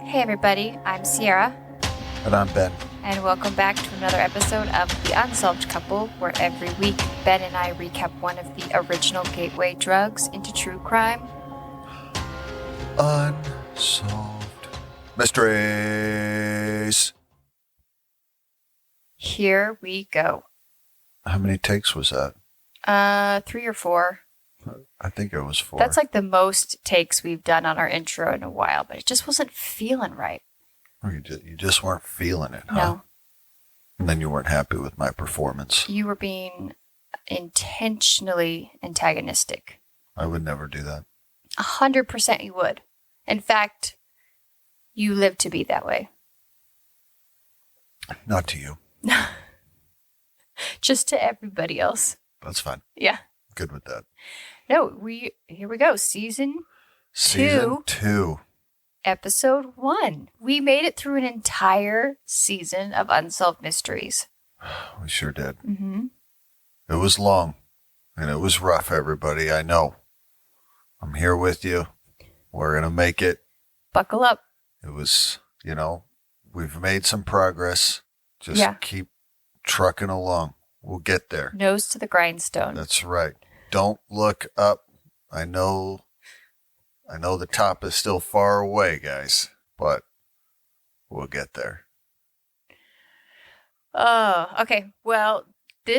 Hey everybody, I'm Sierra. And I'm Ben. And welcome back to another episode of The Unsolved Couple, where every week Ben and I recap one of the original gateway drugs into true crime. Unsolved mysteries. Here we go. How many takes was that? 3 or 4. I think it was 4. That's like the most takes we've done on our intro in a while, but it just wasn't feeling right. Or you just weren't feeling it, huh? No. And then you weren't happy with my performance. You were being intentionally antagonistic. I would never do that. 100% you would. In fact, you live to be that way. Not to you. Just to everybody else. That's fine. Yeah. Good with that. No, here we go. Season 2. Episode 1. We made it through an entire season of Unsolved Mysteries. We sure did. Mm-hmm. It was long. And it was rough, everybody. I know. I'm here with you. We're going to make it. Buckle up. It was, we've made some progress. Just keep trucking along. We'll get there. Nose to the grindstone. That's right. Don't look up. I know the top is still far away, guys, but we'll get there. Oh, okay. Well,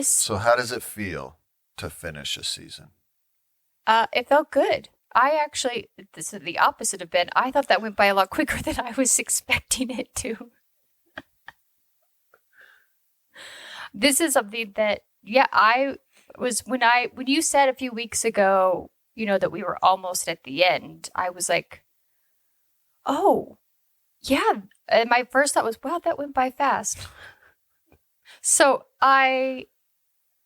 So how does it feel to finish a season? It felt good. This is the opposite of Ben. I thought that went by a lot quicker than I was expecting it to. This is something that, when you said a few weeks ago, that we were almost at the end, I was like, oh, yeah. And my first thought was, wow, that went by fast. So I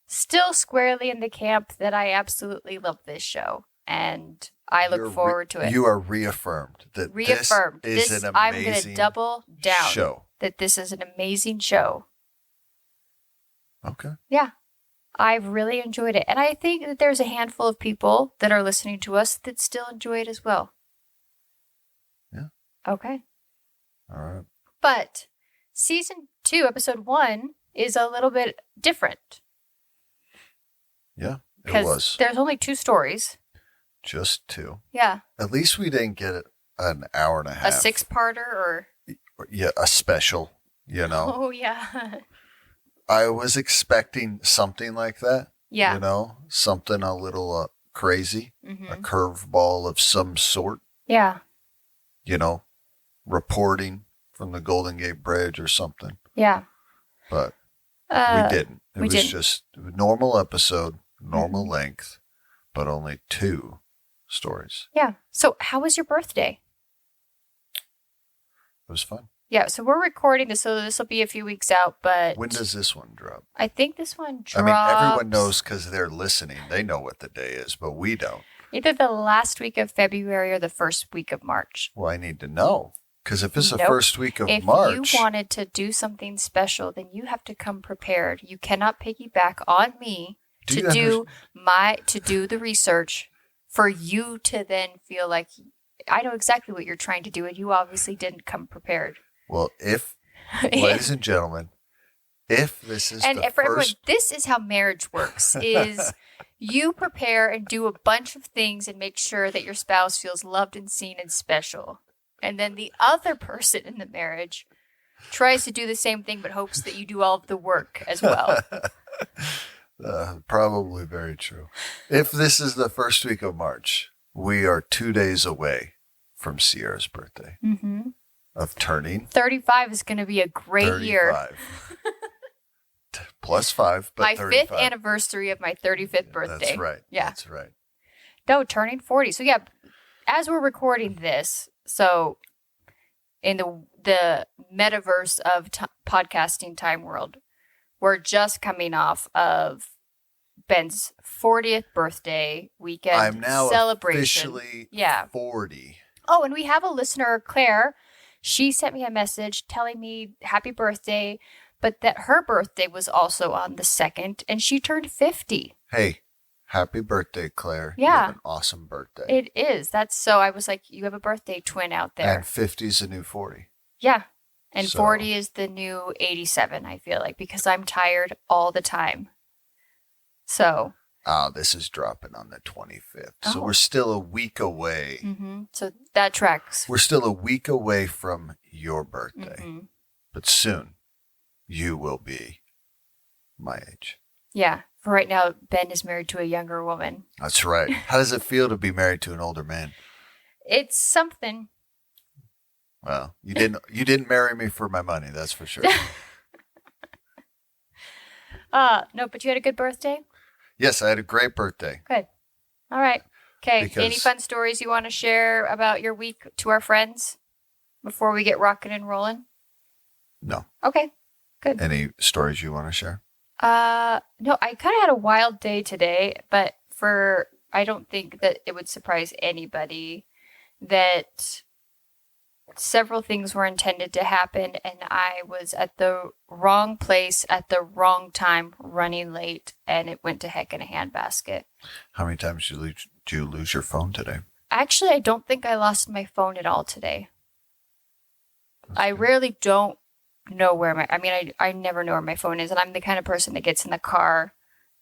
still squarely in the camp that I absolutely love this show. And I look forward to it. You are reaffirmed that this is an amazing I'm going to double down show. That this is an amazing show. Okay. Yeah. I've really enjoyed it. And I think that there's a handful of people that are listening to us that still enjoy it as well. Yeah. Okay. All right. But season 2, episode 1 is a little bit different. Yeah, it was. Because there's only 2 stories. Just 2. Yeah. At least we didn't get an hour and a half. A 6-parter or? Yeah, a special, Oh, yeah. I was expecting something like that. Yeah. Something a little crazy, Mm-hmm. a curveball of some sort. Yeah. Reporting from the Golden Gate Bridge or something. Yeah. But we didn't. It was didn't. just a normal episode, normal length, but only 2 stories. Yeah. So how was your birthday? It was fun. Yeah, so we're recording this, so this will be a few weeks out, but... When does this one drop? I think this one drops... I mean, everyone knows because they're listening. They know what the day is, but we don't. Either the last week of February or the first week of March. Well, I need to know. Because if it's the Nope. first week of If March... you wanted to do something special, then you have to come prepared. You cannot piggyback on me to do the research for you to then feel like... I know exactly what you're trying to do, and you obviously didn't come prepared. Well, ladies and gentlemen, if this is everyone, this is how marriage works, is you prepare and do a bunch of things and make sure that your spouse feels loved and seen and special. And then the other person in the marriage tries to do the same thing but hopes that you do all of the work as well. Probably very true. If this is the first week of March, we are 2 days away from Sierra's birthday. Mm-hmm. Of turning 35 is going to be a great year. Plus 5, but my 35. 5th anniversary of my 35th birthday. That's right. Yeah. That's right. No, turning 40. So yeah, as we're recording this, so in the metaverse of podcasting time world, we're just coming off of Ben's 40th birthday weekend I'm now celebration. Officially 40. Oh, and we have a listener, Claire. She sent me a message telling me happy birthday, but that her birthday was also on the 2nd, and she turned 50. Hey, Happy birthday, Claire. You Yeah. have an awesome birthday. It is. That's so I was like, you have a birthday twin out there. And 50's the new 40. Yeah. And So- 40 is the new 87, I feel like, because I'm tired all the time. So. This is dropping on the 25th. So Oh. we're still a week away. Mm-hmm. So that tracks. We're still a week away from your birthday. Mm-hmm. But soon, you will be my age. Yeah. For right now, Ben is married to a younger woman. That's right. How does it feel to be married to an older man? It's something. Well, you didn't marry me for my money, that's for sure. No, but you had a good birthday? Yes, I had a great birthday. Good. All right. Okay. Because- Any fun stories you want to share about your week to our friends before we get rocking and rolling? No. Okay. Good. Any stories you want to share? No, I kind of had a wild day today, but I don't think that it would surprise anybody that several things were intended to happen, and I was at the wrong place at the wrong time, running late, and it went to heck in a handbasket. How many times did you lose your phone today? Actually, I don't think I lost my phone at all today. That's I good. rarely don't know where I never know where my phone is, and I'm the kind of person that gets in the car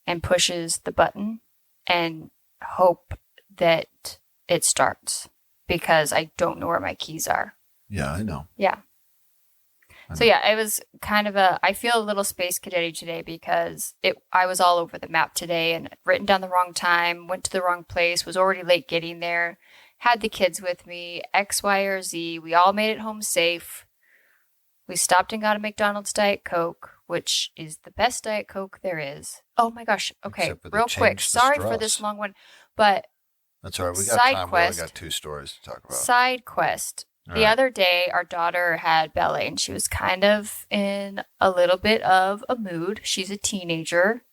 and pushes the button and hope that it starts because I don't know where my keys are. Yeah, I know. Yeah. I So know. yeah, it was kind of I feel a little space cadet today because I was all over the map today and written down the wrong time, went to the wrong place, was already late getting there, had the kids with me, X, Y, or Z. We all made it home safe. We stopped and got a McDonald's Diet Coke, which is the best Diet Coke there is. Oh my gosh. Okay, Except for they real quick. changed the Sorry for this straws. long one, but That's all right. We got Side time. quest. We only got 2 stories to talk about. side quest. All The right. other day, our daughter had ballet and she was kind of in a little bit of a mood. She's a teenager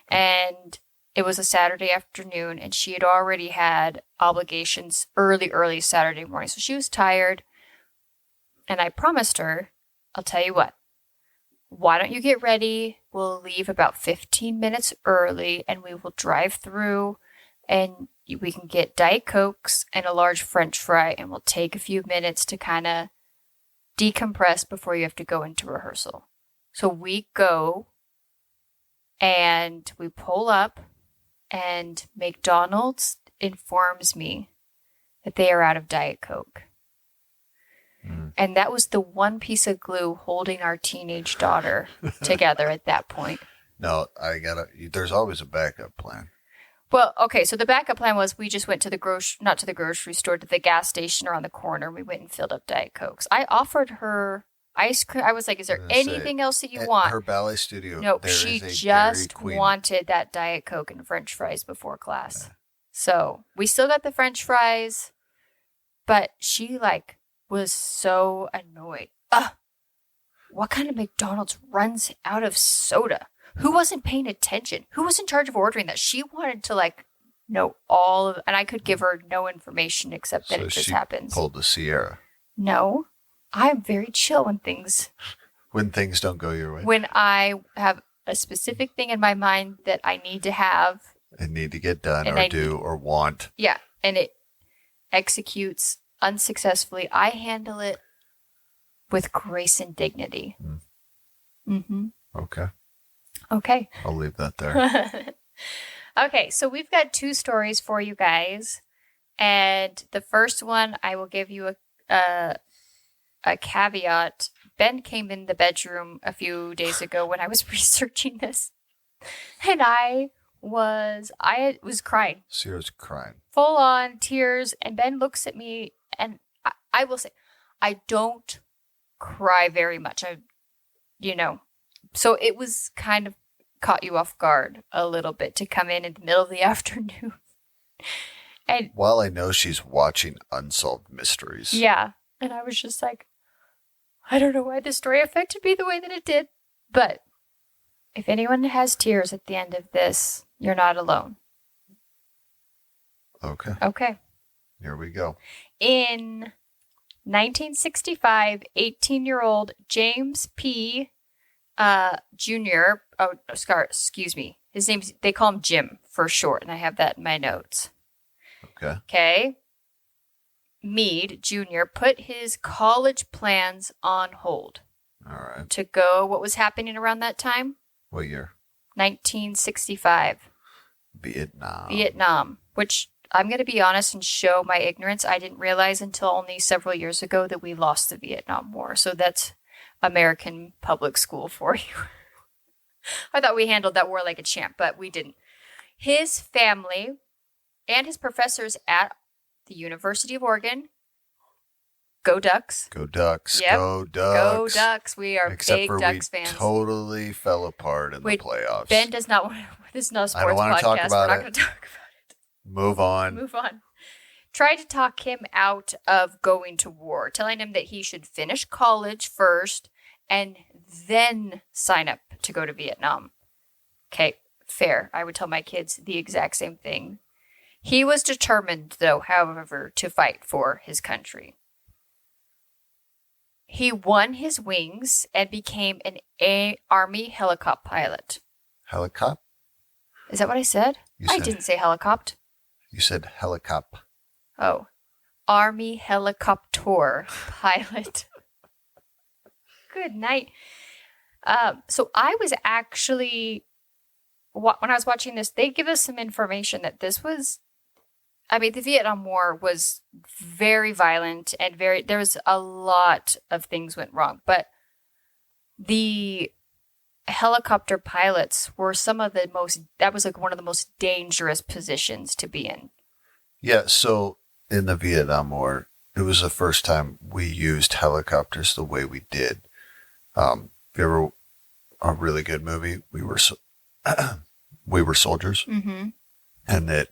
and it was a Saturday afternoon and she had already had obligations early Saturday morning. So she was tired. And I promised her, I'll tell you what, why don't you get ready? We'll leave about 15 minutes early and we will drive through and we can get Diet Cokes and a large French fry and we'll take a few minutes to kind of decompress before you have to go into rehearsal. So we go and we pull up and McDonald's informs me that they are out of Diet Coke. Mm. And that was the one piece of glue holding our teenage daughter together at that point. No, there's always a backup plan. Well, okay, so the backup plan was we just went to not to the grocery store, to the gas station around the corner. We went and filled up Diet Cokes. I offered her ice cream. I was like, is there I was gonna say, anything else that you At want? her ballet studio, No, there she is a just Dairy Queen. wanted that Diet Coke and French fries before class. So we still got the French fries, but she was so annoyed. What kind of McDonald's runs out of soda? Who wasn't paying attention? Who was in charge of ordering that? She wanted to know all of, and I could give her no information except that So it just she happens. pulled the Sierra. No, I'm very chill when When things don't go your way. when I have a specific thing in my mind that I need to have. And need to get done And or I do or want. Yeah, and it executes unsuccessfully. I handle it with grace and dignity. Mm. Mm-hmm. Okay. Okay. I'll leave that there. Okay, so we've got 2 stories for you guys. And the first one, I will give you a caveat. Ben came in the bedroom a few days ago when I was researching this. And I was crying. Sierra's crying. Full on tears. And Ben looks at me, and I will say, I don't cry very much. So it was kind of caught you off guard a little bit to come in the middle of the afternoon. And While I know she's watching Unsolved Mysteries. yeah, and I was just like, I don't know why this story affected me the way that it did. But if anyone has tears at the end of this, you're not alone. Okay. Okay. Here we go. In 1965, 18-year-old James P. Jr. Oh, excuse me. His name's, they call him Jim for short, and I have that in my notes. Okay. Okay. Meade Jr. put his college plans on hold. All right. To go, what was happening around that time? What year? 1965. Vietnam, which I'm going to be honest and show my ignorance. I didn't realize until only several years ago that we lost the Vietnam War. So that's American public school for you. I thought we handled that war like a champ, but we didn't. His family and his professors at the University of Oregon, go Ducks. Go Ducks. Yep. Go Ducks. Go Ducks. We are Except big for Ducks we fans. Totally fell apart in the playoffs. Ben does not want to. This is not a sports I don't want podcast. to talk about We're not going to talk about it. Move on. Move on. Tried to talk him out of going to war, telling him that he should finish college first and then sign up to go to Vietnam. Okay, fair. I would tell my kids the exact same thing. He was determined, though, however, to fight for his country. He won his wings and became an Army helicopter pilot. Helicopter? Is that what I said? I didn't say helicopter. You said helicopter. Oh, Army helicopter pilot. Good night. So I was actually, when I was watching this, they give us some information that this was, the Vietnam War was very violent and there was a lot of things went wrong, but the helicopter pilots were that was like one of the most dangerous positions to be in. Yeah, so in the Vietnam War, it was the first time we used helicopters the way we did. If you ever a really good movie, we were soldiers, mm-hmm. and it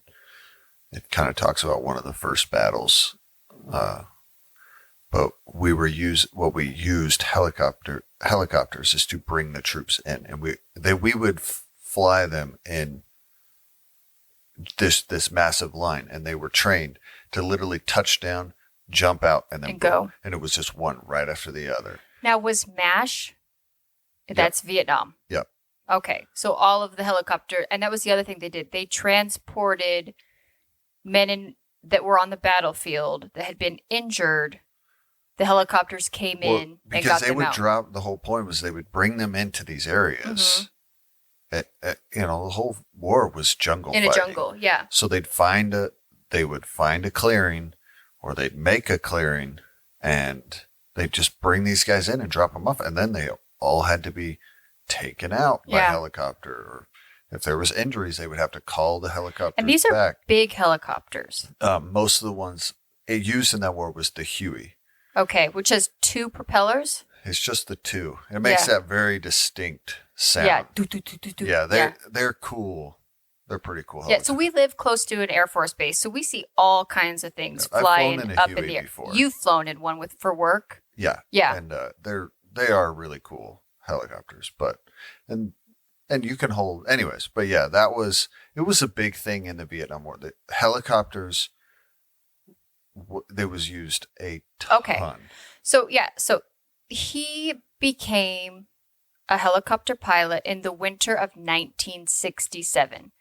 kind of talks about one of the first battles. But we used helicopters is to bring the troops in, and we would fly them in this massive line, and they were trained to literally touch down, jump out, and then go. And it was just one right after the other. Now, was MASH? That's Vietnam. Yep. Okay, so all of the helicopter, and that was the other thing they did. They transported men that were on the battlefield that had been injured. The helicopters came in and got them out. Because they would drop. The whole point was they would bring them into these areas. Mm-hmm. The whole war was jungle fighting. In a jungle, yeah. So they would find a clearing, or they'd make a clearing, and they'd just bring these guys in and drop them off, and then they all had to be taken out by helicopter. Or if there was injuries, they would have to call the helicopters back. And these are big helicopters. Most of the ones used in that war was the Huey. Okay, which has two propellers. It's just the two. It makes that very distinct sound. Yeah. They're cool. They're pretty cool. Yeah, so we live close to an Air Force base, so we see all kinds of things flying up in the air. Before. You've flown in one for work? Yeah. Yeah. And they are really cool helicopters, and you can hold anyways. But yeah, it was a big thing in the Vietnam War. The helicopters, they was used a ton. Okay. So he became a helicopter pilot in the winter of 1967.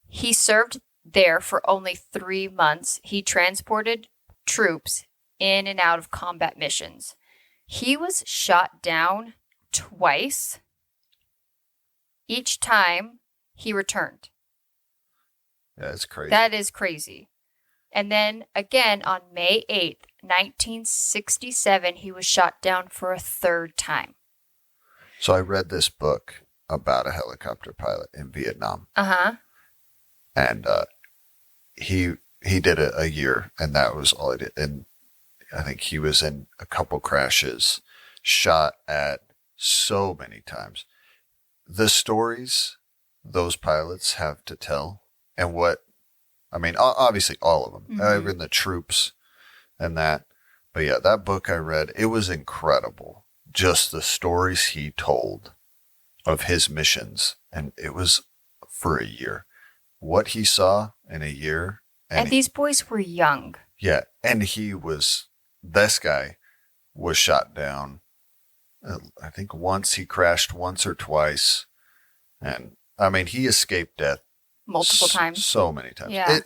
He served there for only 3 months. He transported troops in and out of combat missions. He was shot down twice. Each time he returned. Yeah, it's crazy. That is crazy. And then again on May 8th, 1967, he was shot down for a third time. So I read this book about a helicopter pilot in Vietnam. Uh-huh. And he did it a year, and that was all he did. And I think he was in a couple crashes, shot at so many times. The stories those pilots have to tell, and obviously all of them, mm-hmm. even the troops and that. But yeah, that book I read, it was incredible. Just the stories he told of his missions, and it was for a year. What he saw in a year. And these boys were young. Yeah, and this guy was shot down. I think he crashed once or twice. And he escaped death multiple times. So many times. Yeah.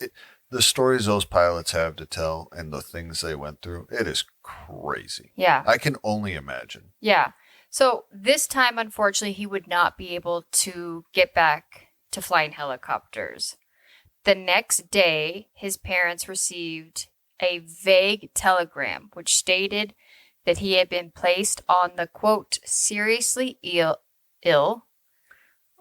The stories those pilots have to tell and the things they went through, it is crazy. Yeah. I can only imagine. Yeah. So this time, unfortunately, he would not be able to get back to flying helicopters. The next day, his parents received a vague telegram which stated that he had been placed on the, quote, seriously ill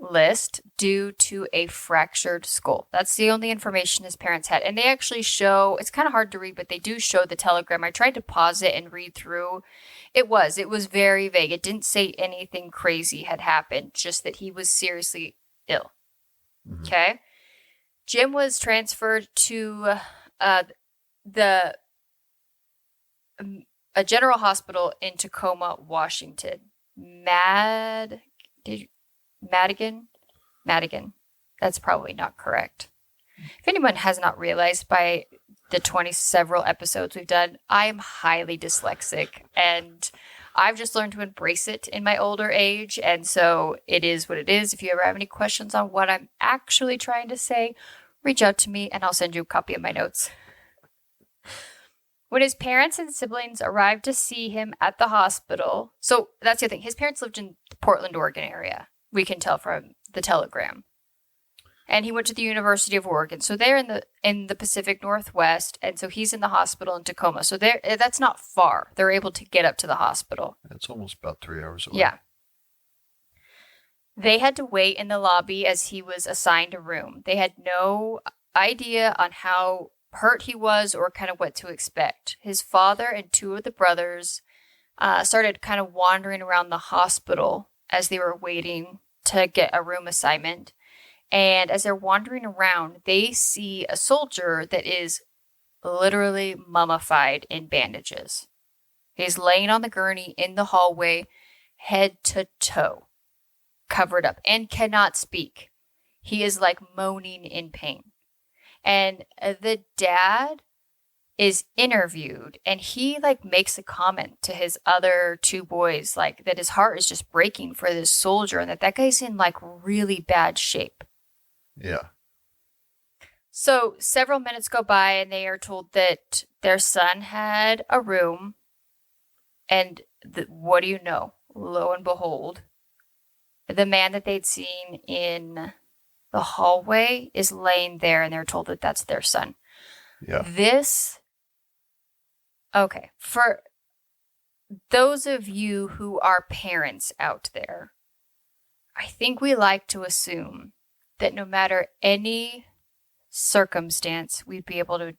list due to a fractured skull. That's the only information his parents had. And they actually show, it's kind of hard to read, but they do show the telegram. I tried to pause it and read through. It was very vague. It didn't say anything crazy had happened, just that he was seriously ill. Mm-hmm. Okay. Jim was transferred to a general hospital in Tacoma, Washington. Madigan? That's probably not correct. If anyone has not realized by the 20 several episodes we've done, I am highly dyslexic, and I've just learned to embrace it in my older age, and so it is what it is. If you ever have any questions on what I'm actually trying to say, reach out to me and I'll send you a copy of my notes. When his parents and siblings arrived to see him at the hospital, so that's the other thing. His parents lived in the Portland, Oregon area. We can tell from the telegram. And he went to the University of Oregon. So they're in the Pacific Northwest, and so he's in the hospital in Tacoma. So that's not far. They're able to get up to the hospital. It's almost about 3 hours away. Yeah. They had to wait in the lobby as he was assigned a room. They had no idea on how hurt he was or kind of what to expect. His father and two of the brothers started kind of wandering around the hospital as they were waiting to get a room assignment. And as they're wandering around, they see a soldier that is literally mummified in bandages. He's laying on the gurney in the hallway, head to toe, covered up, and cannot speak. He is like moaning in pain. And the dad is interviewed, and he like makes a comment to his other two boys, like that his heart is just breaking for this soldier and that guy's in like really bad shape. Yeah. So several minutes go by and they are told that their son had a room, and what do you know? Lo and behold, the man that they'd seen in the hallway is laying there, and they're told that that's their son. Yeah. Okay, for those of you who are parents out there, I think we like to assume that no matter any circumstance, we'd be able to,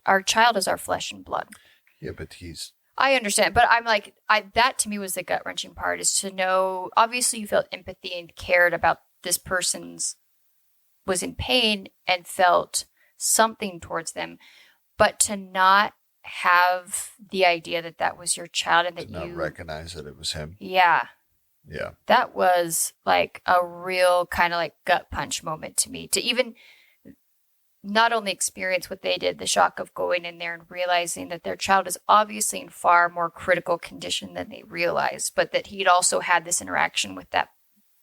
our child is our flesh and blood. Yeah, but I understand, but I'm like, that to me was the gut-wrenching part, is to know, obviously you felt empathy and cared about this person's, was in pain and felt something towards them, but to not have the idea that that was your child and that to not recognize that it was him. Yeah. Yeah. That was like a real kind of like gut punch moment to me, to even not only experience what they did, the shock of going in there and realizing that their child is obviously in far more critical condition than they realized, but that he'd also had this interaction with that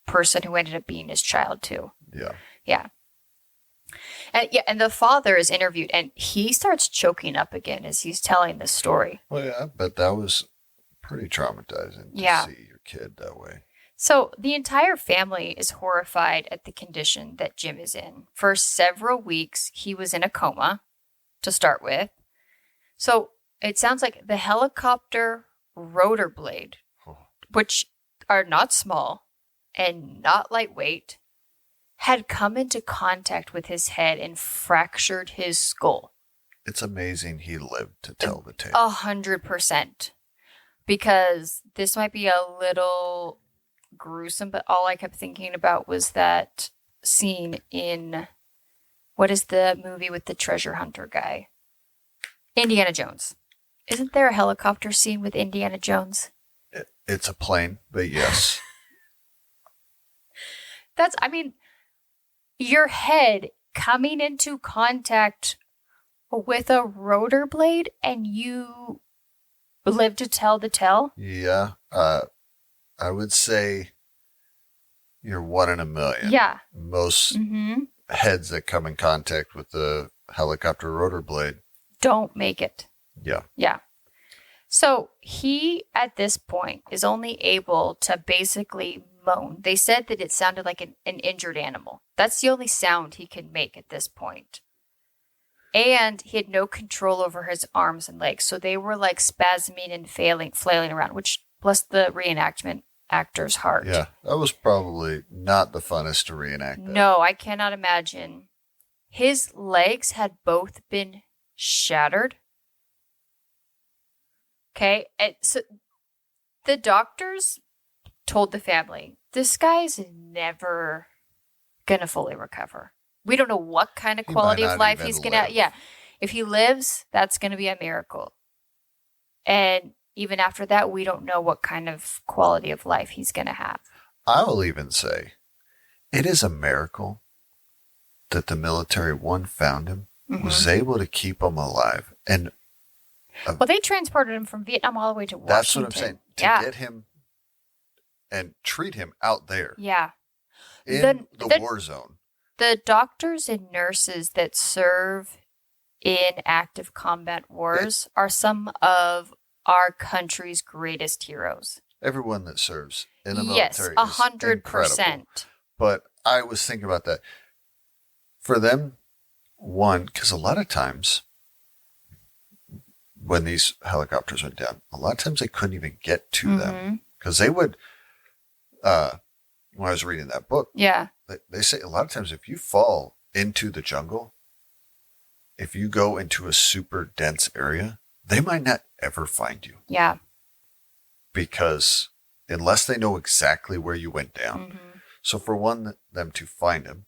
person who ended up being his child too. Yeah. Yeah. And the father is interviewed, and he starts choking up again as he's telling this story. Well, yeah, but that was pretty traumatizing to see your kid that way. So the entire family is horrified at the condition that Jim is in. For several weeks, he was in a coma to start with. So it sounds like the helicopter rotor blade, which are not small and not lightweight, had come into contact with his head and fractured his skull. It's amazing he lived to tell the tale. 100%. Because this might be a little gruesome, but all I kept thinking about was that scene in, what is the movie with the treasure hunter guy? Indiana Jones. Isn't there a helicopter scene with Indiana Jones? It's a plane, but yes. Your head coming into contact with a rotor blade and you live to tell the tale? Yeah. I would say you're 1 in a million. Yeah. Most heads that come in contact with the helicopter rotor blade. Don't make it. Yeah. Yeah. So he, at this point, is only able to basically moan. They said that it sounded like an injured animal. That's the only sound he can make at this point. And he had no control over his arms and legs. So they were like spasming and flailing around, which bless the reenactment actor's heart. Yeah. That was probably not the funnest to reenact that. No, I cannot imagine. His legs had both been shattered. Okay. And so the doctors told the family, this guy's never going to fully recover. We don't know what kind of quality of life he's going to. Yeah. If he lives, that's going to be a miracle. And even after that, we don't know what kind of quality of life he's going to have. I will even say it is a miracle that the military, one, found him, was able to keep him alive. And well, they transported him from Vietnam all the way to Washington. That's what I'm saying. To get him and treat him out there. Yeah. In the war zone. The doctors and nurses that serve in active combat wars are some of our country's greatest heroes. Everyone that serves in the military is 100%. Incredible. But I was thinking about that. For them, one, because a lot of times when these helicopters went down, a lot of times they couldn't even get to them. Because they would, when I was reading that book, they say a lot of times if you fall into the jungle, if you go into a super dense area, they might not ever find you. Yeah. Because unless they know exactly where you went down. So for one, them to find him,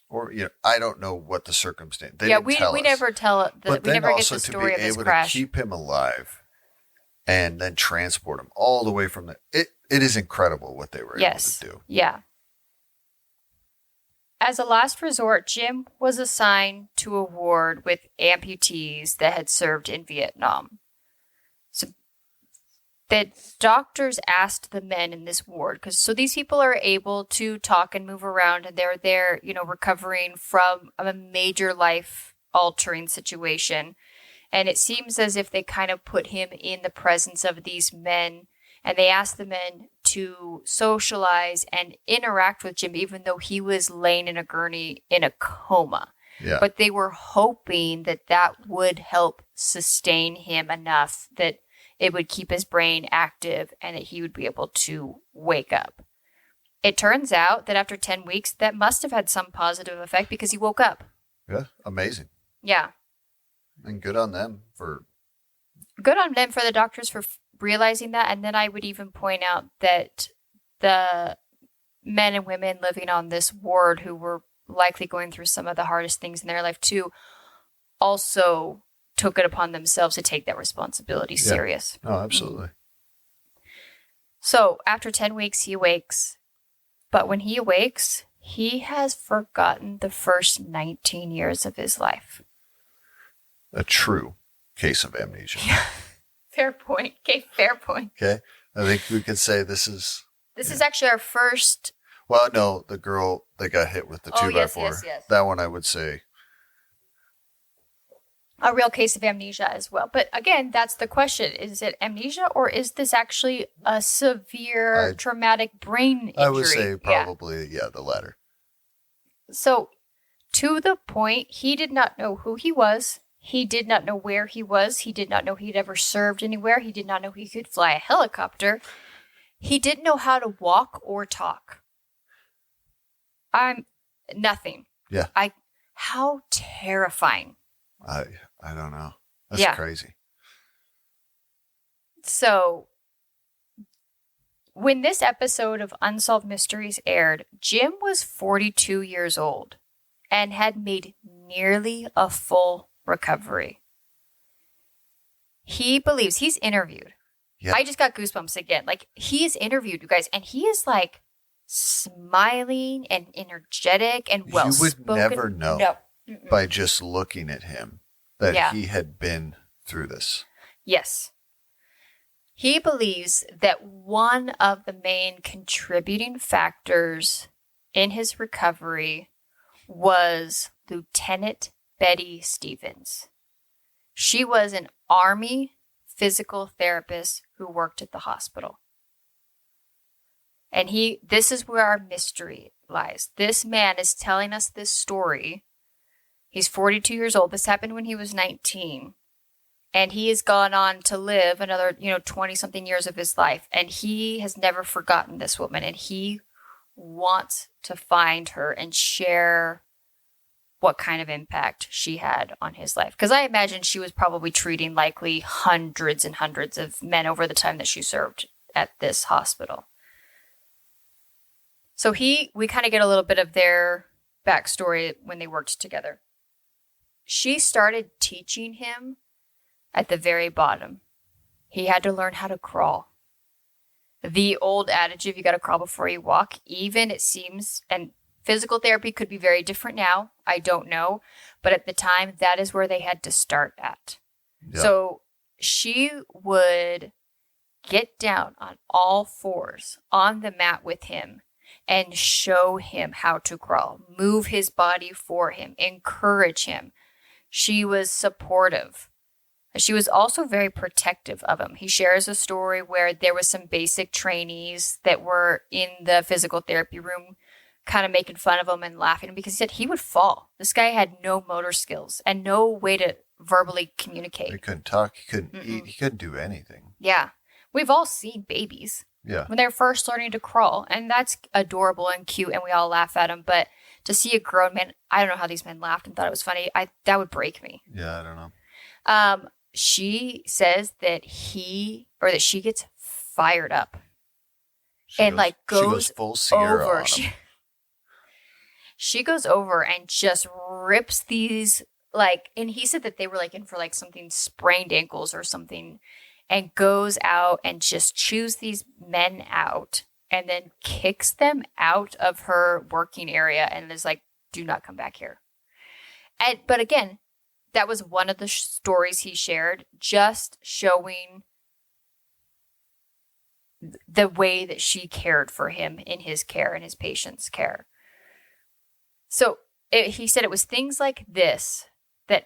or, I don't know what the circumstance. They didn't tell us. We never tell but we never get the story of his crash. But then also to be able to keep him alive and then transport him all the way from the, it is incredible what they were able to do. Yeah. As a last resort, Jim was assigned to a ward with amputees that had served in Vietnam. So the doctors asked the men in this ward, so these people are able to talk and move around, and they're there, recovering from a major life-altering situation. And it seems as if they kind of put him in the presence of these men, and they asked the men to socialize and interact with Jim, even though he was laying in a gurney in a coma. Yeah. But they were hoping that would help sustain him enough that it would keep his brain active and that he would be able to wake up. It turns out that after 10 weeks, that must have had some positive effect because he woke up. Yeah, amazing. Yeah. And good on them for the doctors for realizing that. And then I would even point out that the men and women living on this ward who were likely going through some of the hardest things in their life too, also took it upon themselves to take that responsibility serious. Oh, absolutely. So after 10 weeks, he awakes. But when he awakes, he has forgotten the first 19 years of his life. A true case of amnesia. Fair point. Okay, fair point. Okay. I think we could say this is actually our first. Well, no, the girl that got hit with the 2x4. Yes. That one I would say. A real case of amnesia as well. But again, that's the question. Is it amnesia or is this actually a severe traumatic brain injury? I would say probably, the latter. So to the point, he did not know who he was. He did not know where he was. He did not know he'd ever served anywhere. He did not know he could fly a helicopter. He didn't know how to walk or talk. Nothing. Yeah. How terrifying. I don't know. That's crazy. So when this episode of Unsolved Mysteries aired, Jim was 42 years old and had made nearly a full recovery. He believes he's interviewed. Yeah. I just got goosebumps again. Like, he is interviewed, you guys, and he is like smiling and energetic and well-spoken. You would never know by just looking at him that he had been through this. Yes. He believes that one of the main contributing factors in his recovery was Lieutenant Betty Stevens. She was an Army physical therapist who worked at the hospital. And this is where our mystery lies. This man is telling us this story. He's 42 years old. This happened when he was 19. And he has gone on to live another, 20-something years of his life. And he has never forgotten this woman. And he wants to find her and share what kind of impact she had on his life. Because I imagine she was probably treating likely hundreds and hundreds of men over the time that she served at this hospital. So we kind of get a little bit of their backstory when they worked together. She started teaching him at the very bottom. He had to learn how to crawl. The old adage, if you got to crawl before you walk, even it seems, and physical therapy could be very different now. I don't know. But at the time, that is where they had to start at. Yeah. So she would get down on all fours on the mat with him and show him how to crawl, move his body for him, encourage him. She was supportive. She was also very protective of him. He shares a story where there was some basic trainees that were in the physical therapy room kind of making fun of him and laughing because he said he would fall. This guy had no motor skills and no way to verbally communicate. He couldn't talk. He couldn't eat. He couldn't do anything. Yeah. We've all seen babies. Yeah. When they're first learning to crawl. And that's adorable and cute and we all laugh at them. But to see a grown man, I don't know how these men laughed and thought it was funny. That would break me. Yeah, I don't know. She says that she gets fired up goes full Sierra over. on him. She goes over and just rips these and he said that they were in for something sprained ankles or something, and goes out and just chews these men out and then kicks them out of her working area and is like, do not come back here. But again, that was one of the stories he shared, just showing the way that she cared for him in his care and his patient's care. So he said it was things like this that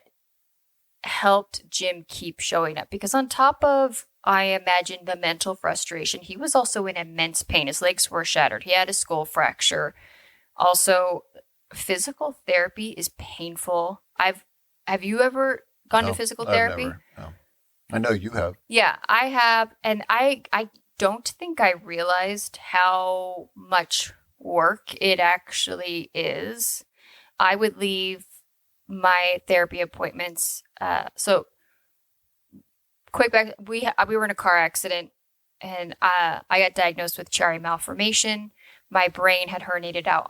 helped Jim keep showing up. Because on top of, I imagine, the mental frustration, he was also in immense pain. His legs were shattered. He had a skull fracture. Also, physical therapy is painful. Have you ever gone to physical therapy? Never, no. I know you have. Yeah, I have. And I don't think I realized how much work it actually is. I would leave my therapy appointments. So quick back, we were in a car accident and I got diagnosed with Chiari malformation. My brain had herniated out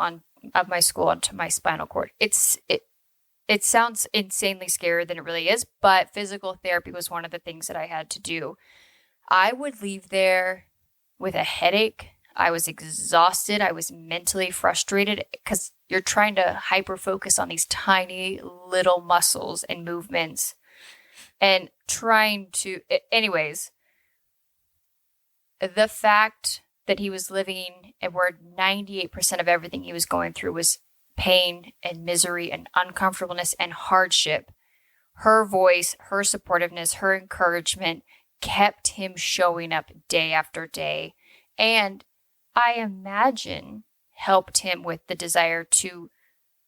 of my skull onto my spinal cord. It sounds insanely scarier than it really is, but physical therapy was one of the things that I had to do. I would leave there with a headache. I was exhausted. I was mentally frustrated because you're trying to hyper-focus on these tiny little muscles and movements and trying to... Anyways, the fact that he was living and where 98% of everything he was going through was pain and misery and uncomfortableness and hardship, her voice, her supportiveness, her encouragement kept him showing up day after day. And I imagine helped him with the desire to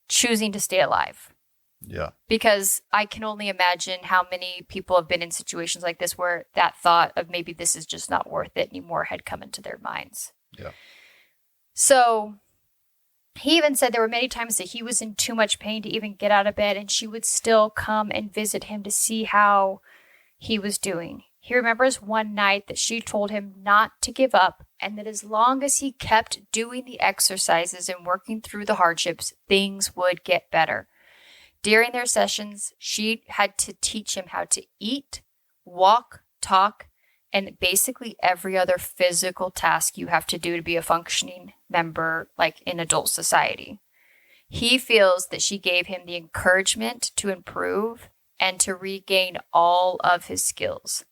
choosing to stay alive. Yeah. Because I can only imagine how many people have been in situations like this where that thought of maybe this is just not worth it anymore had come into their minds. Yeah. So he even said there were many times that he was in too much pain to even get out of bed, and she would still come and visit him to see how he was doing. He remembers one night that she told him not to give up and that as long as he kept doing the exercises and working through the hardships, things would get better. During their sessions, she had to teach him how to eat, walk, talk, and basically every other physical task you have to do to be a functioning member, in adult society. He feels that she gave him the encouragement to improve and to regain all of his skills.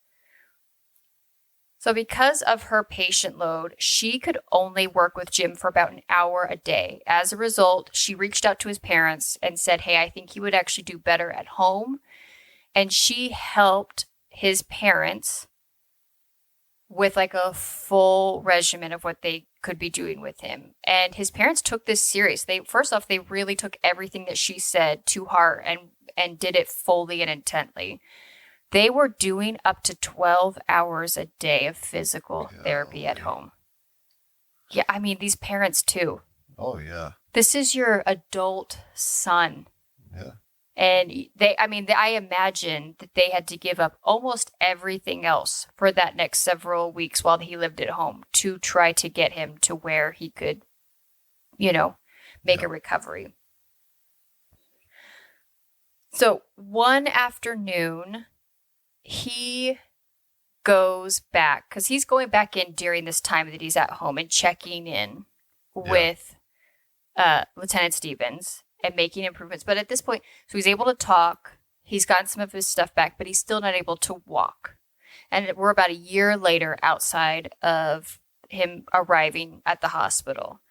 So because of her patient load, she could only work with Jim for about an hour a day. As a result, she reached out to his parents and said, hey, I think he would actually do better at home. And she helped his parents with like a full regimen of what they could be doing with him. And his parents took this serious. First off, they really took everything that she said to heart and did it fully and intently. They were doing up to 12 hours a day of physical therapy at home. Yeah, I mean, these parents too. Oh, yeah. This is your adult son. Yeah. And I imagine that they had to give up almost everything else for that next several weeks while he lived at home to try to get him to where he could, make a recovery. So one afternoon, he goes back because he's going back in during this time that he's at home and checking in with Lieutenant Stevens and making improvements. But at this point, so he's able to talk. He's gotten some of his stuff back, but he's still not able to walk. And we're about a year later outside of him arriving at the hospital.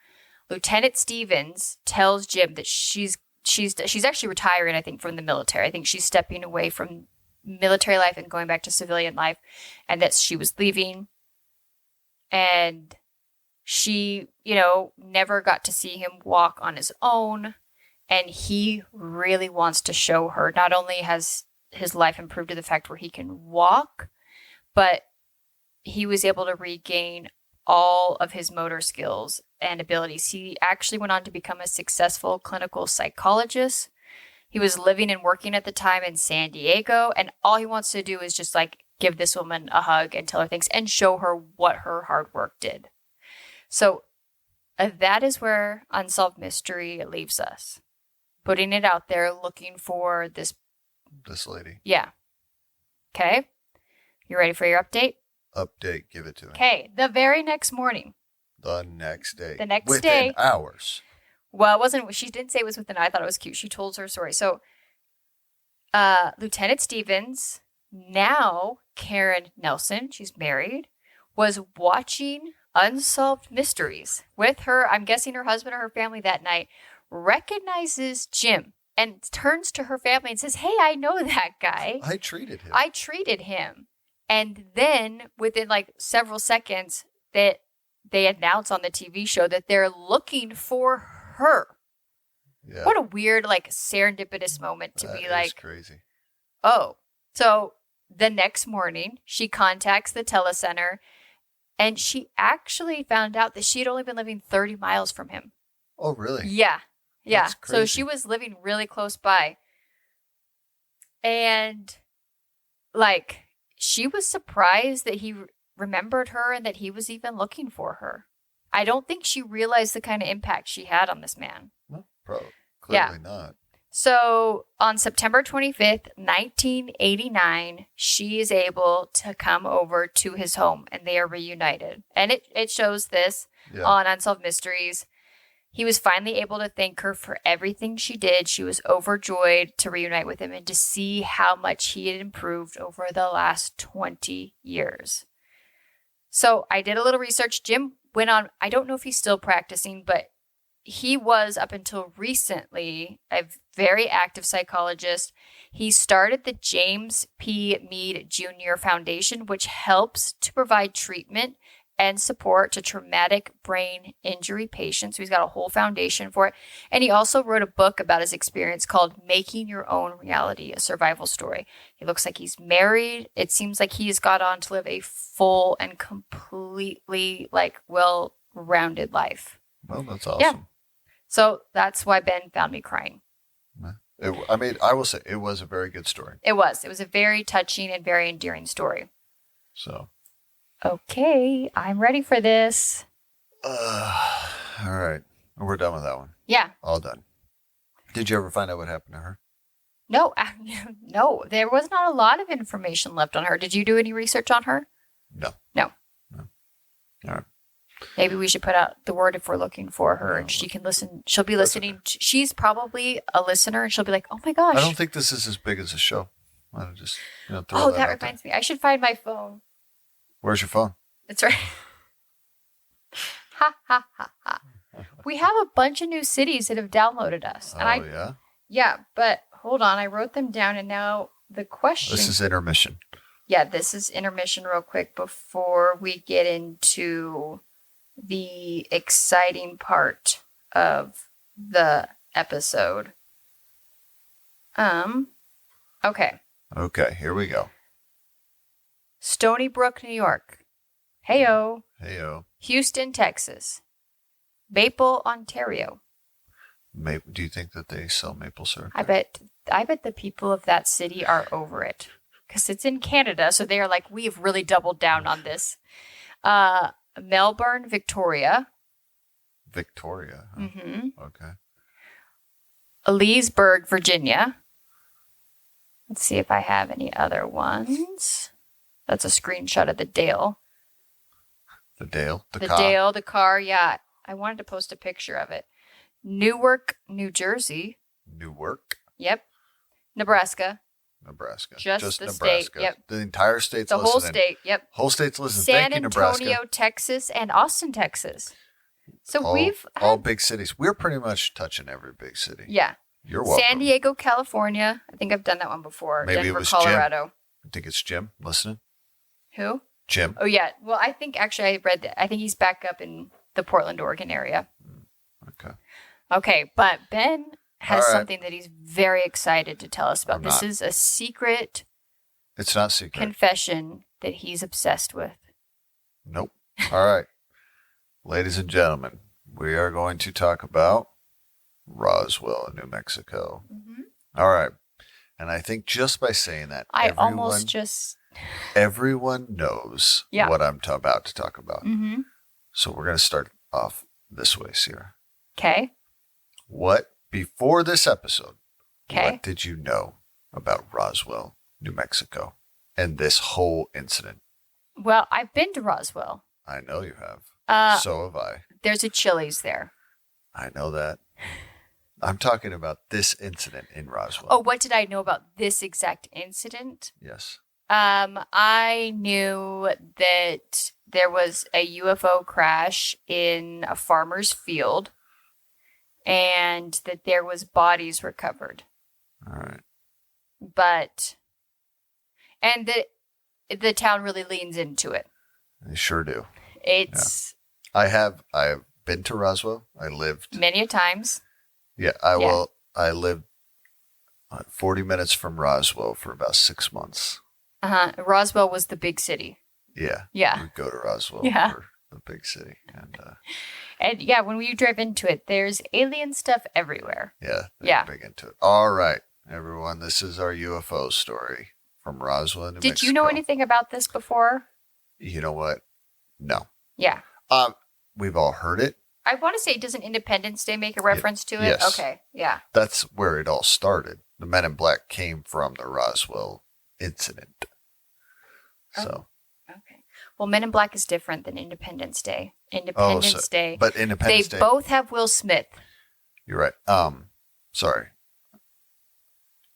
Lieutenant Stevens tells Jim that she's actually retiring, I think, from the military. I think she's stepping away from military life and going back to civilian life, and that she was leaving. And she, never got to see him walk on his own. And he really wants to show her not only has his life improved to the fact where he can walk, but he was able to regain all of his motor skills and abilities. He actually went on to become a successful clinical psychologist. He was living and working at the time in San Diego, and all he wants to do is just give this woman a hug and tell her thanks and show her what her hard work did. So that is where Unsolved Mystery leaves us. Putting it out there, looking for this lady. Yeah. Okay. You ready for your update? Update. Give it to me. Okay. The very next morning. The next day. Within hours. Well, it wasn't. She didn't say it was within. I thought it was cute. She told her story. So, Lieutenant Stevens, now Karen Nelson, she's married, was watching Unsolved Mysteries with her, I'm guessing her husband or her family that night, recognizes Jim and turns to her family and says, hey, I know that guy. I treated him. And then within several seconds that they announce on the TV show that they're looking for her. Yeah. What a weird, serendipitous moment to be like, crazy. Oh. So the next morning, she contacts the telecenter, and she actually found out that she had only been living 30 miles from him. Oh, really? Yeah. Yeah. That's crazy. So she was living really close by. And, she was surprised that he remembered her and that he was even looking for her. I don't think she realized the kind of impact she had on this man. Well, clearly not. So on September 25th, 1989, she is able to come over to his home and they are reunited. And it shows this on Unsolved Mysteries. He was finally able to thank her for everything she did. She was overjoyed to reunite with him and to see how much he had improved over the last 20 years. So I did a little research. Jim went on, I don't know if he's still practicing, but he was, up until recently, a very active psychologist. He started the James P. Mead Jr. Foundation, which helps to provide treatment and support to traumatic brain injury patients. So he's got a whole foundation for it. And he also wrote a book about his experience called Making Your Own Reality, a survival story. He looks like he's married. It seems like he's got on to live a full and completely well-rounded life. Well, that's awesome. Yeah. So that's why Ben found me crying. I will say it was a very good story. It was. It was a very touching and very endearing story. So. Okay, I'm ready for this. All right. We're done with that one. Yeah. All done. Did you ever find out what happened to her? No, no. There was not a lot of information left on her. Did you do any research on her? No. No. All right. Maybe we should put out the word if we're looking for her and she can listen. She'll be listening. Okay. She's probably a listener and she'll be like, oh my gosh. I don't think this is as big as a show. I'll just throw that reminds me. I should find my phone. Where's your phone? That's right. Ha ha ha ha. We have a bunch of new cities that have downloaded us. And yeah? Yeah, but hold on. I wrote them down and now the question. This is intermission. Yeah, this is intermission real quick before we get into the exciting part of the episode. Okay. Okay, here we go. Stony Brook, New York. Heyo. Heyo. Houston, Texas. Maple, Ontario. Do you think that they sell maple syrup? I bet the people of that city are over it. Because it's in Canada, so they are like, we've really doubled down on this. Melbourne, Victoria. Victoria. Huh? Mm-hmm. Okay. Leesburg, Virginia. Let's see if I have any other ones. That's a screenshot of the Dale. The Dale? The Dale, the car, yeah. I wanted to post a picture of it. Newark, New Jersey. Newark? Yep. Nebraska. Nebraska. Just the Nebraska. state. Yep. The entire state's the listening. whole state. Yep. Whole state's listening. San Thank you, Antonio, Nebraska. Texas, and Austin, Texas. So all big cities. We're pretty much touching every big city. Yeah. You're welcome. San Diego, California. I think I've done that one before. Maybe Denver, it was Colorado. Jim. I think it's Jim listening. Who? Jim. Oh yeah. Well, I think actually I read that. I think he's back up in the Portland, Oregon area. Okay. Okay, but Ben has All right. something that he's very excited to tell us about. This is a secret. It's not secret. Confession that he's obsessed with. Nope. All right. Ladies and gentlemen, we are going to talk about Roswell, New Mexico. Mm-hmm. All right. And I think just by saying that, everyone knows what I'm about to talk about. Mm-hmm. So we're going to start off this way, Sierra. Okay. Before this episode, what did you know about Roswell, New Mexico, and this whole incident? Well, I've been to Roswell. I know you have. So have I. There's a Chili's there. I know that. I'm talking about this incident in Roswell. Oh, what did I know about this exact incident? Yes. I knew that there was a UFO crash in a farmer's field and that there was bodies recovered. All right. And that the town really leans into it. They sure do. It's. Yeah. I have been to Roswell. I lived many a times. Yeah, I lived 40 minutes from Roswell for about 6 months. Roswell was the big city. Yeah. Yeah. We'd go to Roswell for the big city. And yeah, when we drive into it, there's alien stuff everywhere. Yeah. They're big into it. All right, everyone. This is our UFO story from Roswell, New Mexico. Did you know anything about this before? You know what? No. Yeah. We've all heard it. I want to say, doesn't Independence Day make a reference to it? Yes. Okay. Yeah. That's where it all started. The Men in Black came from the Roswell incident. So. Okay. Well, Men in Black is different than Independence Day. Independence Day. But Independence Day. They both have Will Smith. You're right. Sorry.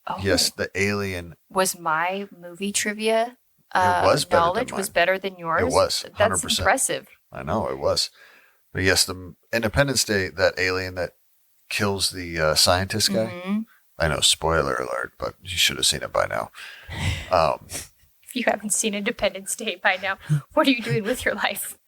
Oh. Yes, the alien. Was my movie trivia knowledge was better than yours? It was. 100%. That's impressive. I know, it was. But yes, the Independence Day, that alien that kills the scientist guy. Mm-hmm. I know, spoiler alert, but you should have seen it by now. If you haven't seen Independence Day by now, what are you doing with your life?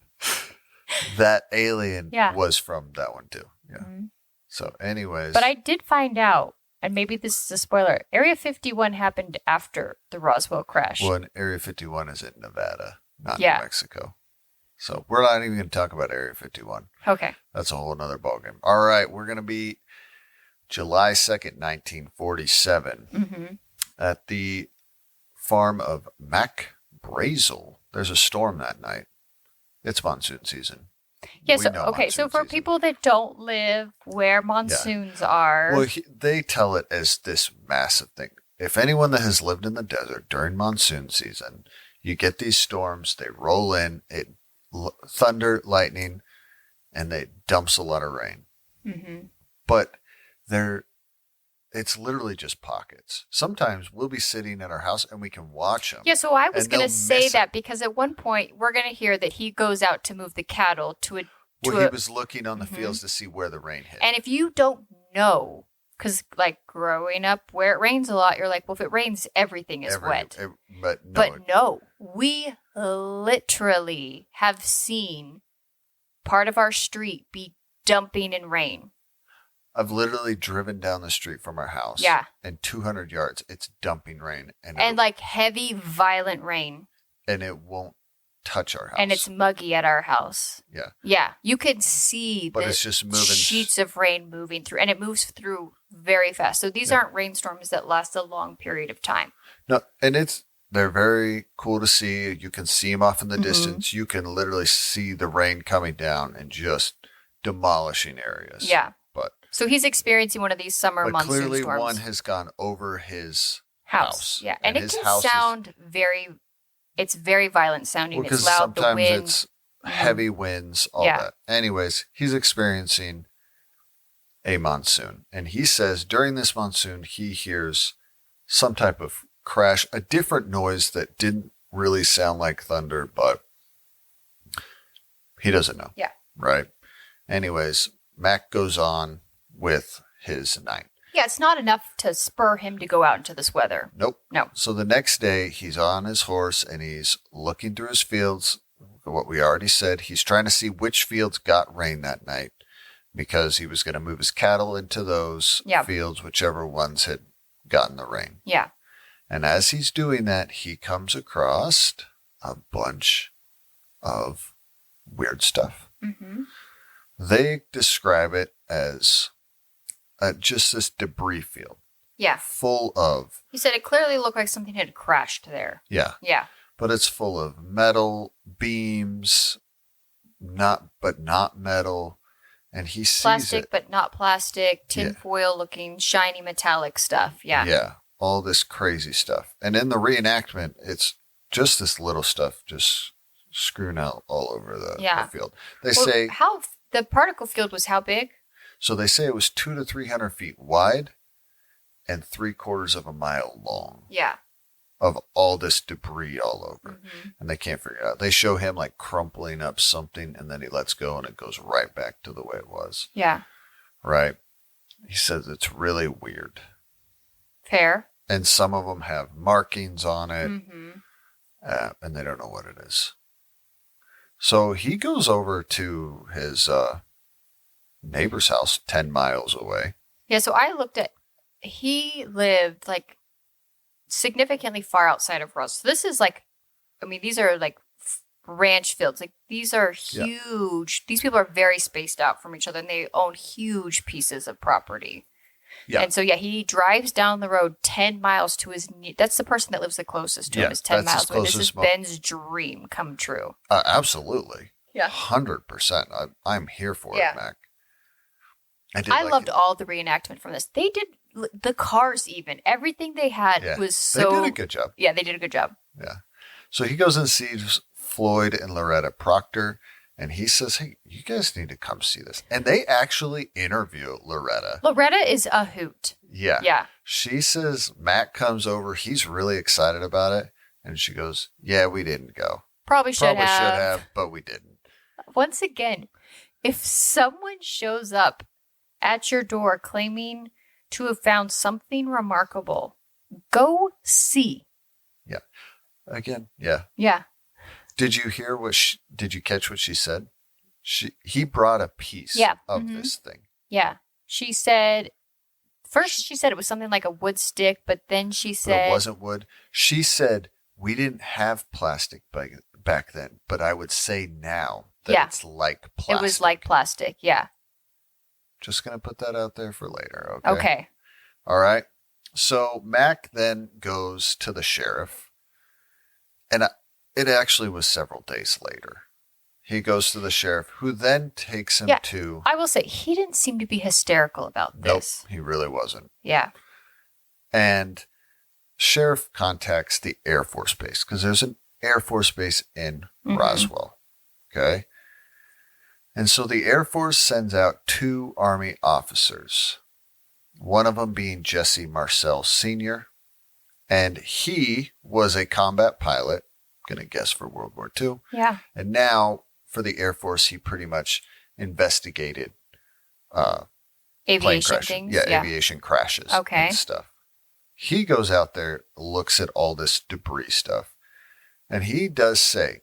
That alien was from that one too. Yeah. Mm-hmm. So anyways. But I did find out, and maybe this is a spoiler, Area 51 happened after the Roswell crash. Well, Area 51 is in Nevada, not New Mexico. So we're not even going to talk about Area 51. Okay. That's a whole other ballgame. All right. We're going to be July 2nd, 1947 at the farm of Mac Brazel. There's a storm that night. It's monsoon season. Yeah, so for people that don't live where monsoons are. Well, they tell it as this massive thing. If anyone that has lived in the desert during monsoon season, you get these storms, they roll in, it thunder, lightning, and they dumps a lot of rain. Mm-hmm. But it's literally just pockets. Sometimes we'll be sitting at our house and we can watch them. Yeah, so I was and going to they'll say miss that it. because at one point we're going to hear that he goes out to move the cattle to a Well, to he a was looking on the Mhm. fields to see where the rain hit. And if you don't know, because like growing up where it rains a lot, you're like, well, if it rains, everything is wet. But no, But no, we literally have seen part of our street be dumping in rain. I've literally driven down the street from our house. Yeah. And 200 yards, it's dumping rain. And like heavy, violent rain. And it won't touch our house. And it's muggy at our house. Yeah. Yeah. You can see But the it's just moving. sheets of rain moving through. And it moves through very fast. So these aren't rainstorms that last a long period of time. No, and they're very cool to see. You can see them off in the Mhm. distance. You can literally see the rain coming down and just demolishing areas. Yeah. But so he's experiencing one of these summer monsoon clearly storms. one has gone over his house. Yeah. And it his can house sound it's very violent sounding. because It's loud. The sometimes wind. it's heavy winds, all Yeah. that. Anyways, he's experiencing a monsoon. And he says during this monsoon, he hears some type of crash, a different noise that didn't really sound like thunder, but he doesn't know. Yeah. Right. Anyways, Mac goes on with his night. Yeah, it's not enough to spur him to go out into this weather. Nope. No. So the next day, he's on his horse and he's looking through his fields. What we already said, he's trying to see which fields got rain that night because he was going to move his cattle into those fields, whichever ones had gotten the rain. Yeah. And as he's doing that, he comes across a bunch of weird stuff. Mm-hmm. They describe it as just this debris field. Yeah. Full of. He said it clearly looked like something had crashed there. Yeah. Yeah. But it's full of metal beams, not metal. And he sees plastic, it. but not plastic, tinfoil looking, shiny metallic stuff. Yeah. Yeah. All this crazy stuff. And in the reenactment, it's just this little stuff just screwing out all over the field. They say how the particle field was how big? So they say it was 200 to 300 feet wide and 3/4 of a mile long. Yeah. Of all this debris all over. Mm-hmm. And they can't figure it out. They show him like crumpling up something and then he lets go and it goes right back to the way it was. Yeah. Right. He says it's really weird. Fair. And some of them have markings on it. Mm-hmm. And they don't know what it is. So he goes over to his neighbor's house 10 miles away. Yeah, so I looked at, he lived like significantly far outside of Roswell. So this is like, I mean, these are like ranch fields. Like these are huge. Yeah. These people are very spaced out from each other and they own huge pieces of property. Yeah. And so, he drives down the road 10 miles to his, that's the person that lives the closest to him is 10 miles away. This is Ben's dream come true. Absolutely. Yeah. 100%. I'm here for it, Mac. I loved all the reenactment from this. They did the cars even. Everything they had was so... They did a good job. Yeah, they did a good job. Yeah. So he goes and sees Floyd and Loretta Proctor, and he says, hey, you guys need to come see this. And they actually interview Loretta. Loretta is a hoot. Yeah. Yeah. She says Mac comes over. He's really excited about it. And she goes, yeah, we didn't go. Probably should have. Should have, but we didn't. Once again, if someone shows up at your door claiming to have found something remarkable, go see. Yeah. Again, yeah. Yeah. Did you hear did you catch what she said? He brought a piece of this thing. Yeah. She said, first she said it was something like a wood stick, but then she said. It wasn't wood. She said, we didn't have plastic back then, but I would say now that it's like plastic. It was like plastic, yeah. Just going to put that out there for later, okay? Okay. All right. So Mac then goes to the sheriff, and it actually was several days later. He goes to the sheriff, who then takes him to... I will say, he didn't seem to be hysterical about this. Nope, he really wasn't. Yeah. And sheriff contacts the Air Force Base, because there's an Air Force Base in Roswell, okay? And so the Air Force sends out 2 Army officers One of them being Jesse Marcel Sr., and he was a combat pilot, going to guess for World War II. Yeah. And now for the Air Force, he pretty much investigated plane Aviation crashes. things. Yeah, aviation crashes Okay. and stuff. He goes out there, looks at all this debris stuff, and he does say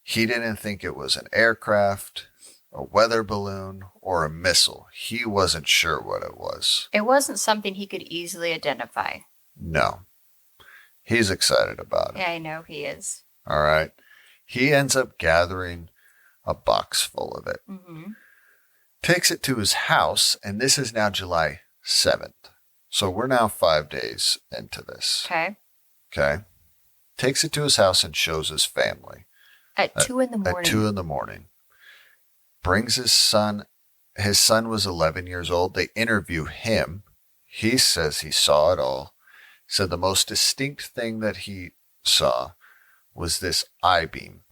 he didn't think it was an aircraft, a weather balloon, or a missile. He wasn't sure what it was. It wasn't something he could easily identify. No. He's excited about it. Yeah, I know he is. All right. He ends up gathering a box full of it. Mm-hmm. Takes it to his house, and this is now July 7th. So we're now 5 days into this. Okay. Okay. Takes it to his house and shows his family. At 2 in the morning. At 2 in the morning. Brings his son. His son was 11 years old. They interview him. He says he saw it all. Said the most distinct thing that he saw was this I-beam.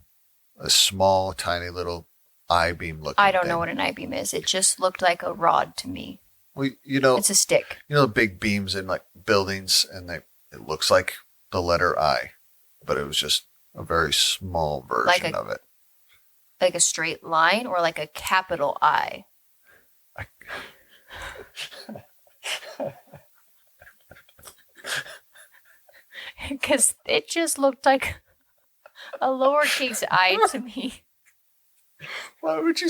A small, tiny little I-beam looking I don't thing. know what an I-beam is. It just looked like a rod to me. Well, you know, it's a stick. You know the big beams in like buildings, and it looks like the letter I, but it was just a very small version of it. Like a straight line or like a capital I? Because it just looked like a lowercase I to me. Why would you?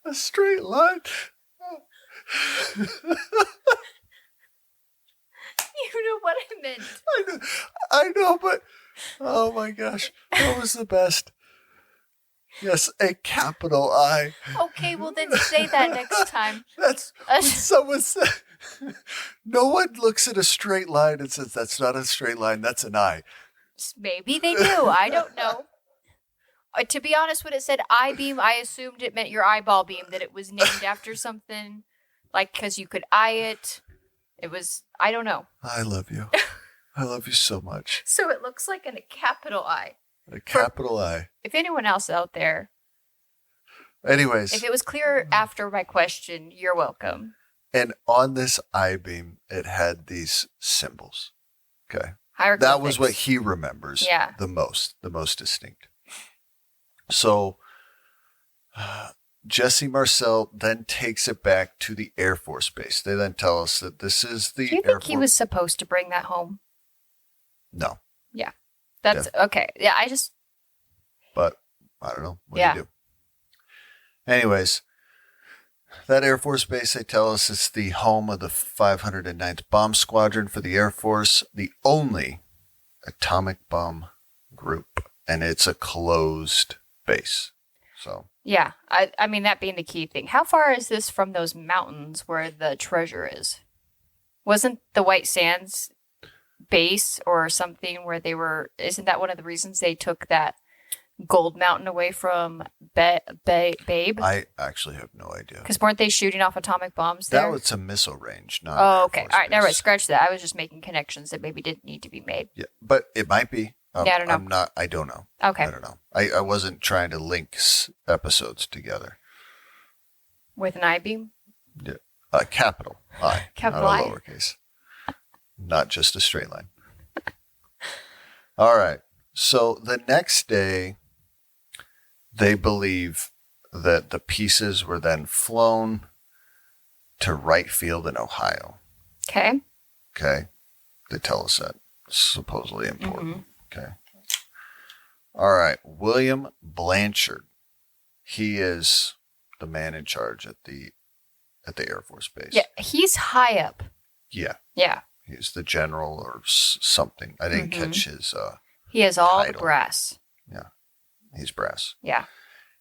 A straight line. You know what I meant. I know, but oh my gosh, that was the best. Yes, a capital I. Okay, well then say that next time. That's what someone said. No one looks at a straight line and says, that's not a straight line, that's an I. Maybe they do. I don't know. To be honest, when it said I-beam, I assumed it meant your eyeball beam, that it was named after something, like because you could eye it. It was, I don't know. I love you. I love you so much. So it looks like a capital I. A capital I. If anyone else out there. Anyways. If it was clear after my question, you're welcome. And on this I-beam, it had these symbols. Okay. Hieroglyphics. That was what he remembers the most distinct. So Jesse Marcel then takes it back to the Air Force Base. They then tell us that this is the Do you think he was supposed to bring that home? No. Yeah. That's okay. Yeah, But I don't know. What do you do? Anyways, that Air Force Base, they tell us it's the home of the 509th Bomb Squadron for the Air Force, the only atomic bomb group, and it's a closed base. So yeah, I mean, that being the key thing. How far is this from those mountains where the treasure is? Wasn't the White Sands base or something where they were, isn't that one of the reasons they took that gold mountain away from Babe? I actually have no idea. Because weren't they shooting off atomic bombs there? That was a missile range, not Oh, okay. All right, never mind. Scratch that. I was just making connections that maybe didn't need to be made. Yeah, but it might be. Yeah, I don't know. I don't know. Okay. I don't know. I wasn't trying to link episodes together. With an I-beam? Yeah. Capital I. Capital not I. a lowercase. Not just a straight line. All right. So the next day, they believe that the pieces were then flown to Wright Field in Ohio. Okay. Okay. They tell us that. Supposedly important. Mm-hmm. Okay. All right. William Blanchard. He is the man in charge at the Air Force Base. Yeah, he's high up. Yeah. Yeah. He's the general or something. I didn't catch his he has all title. the brass. Yeah. He's brass. Yeah.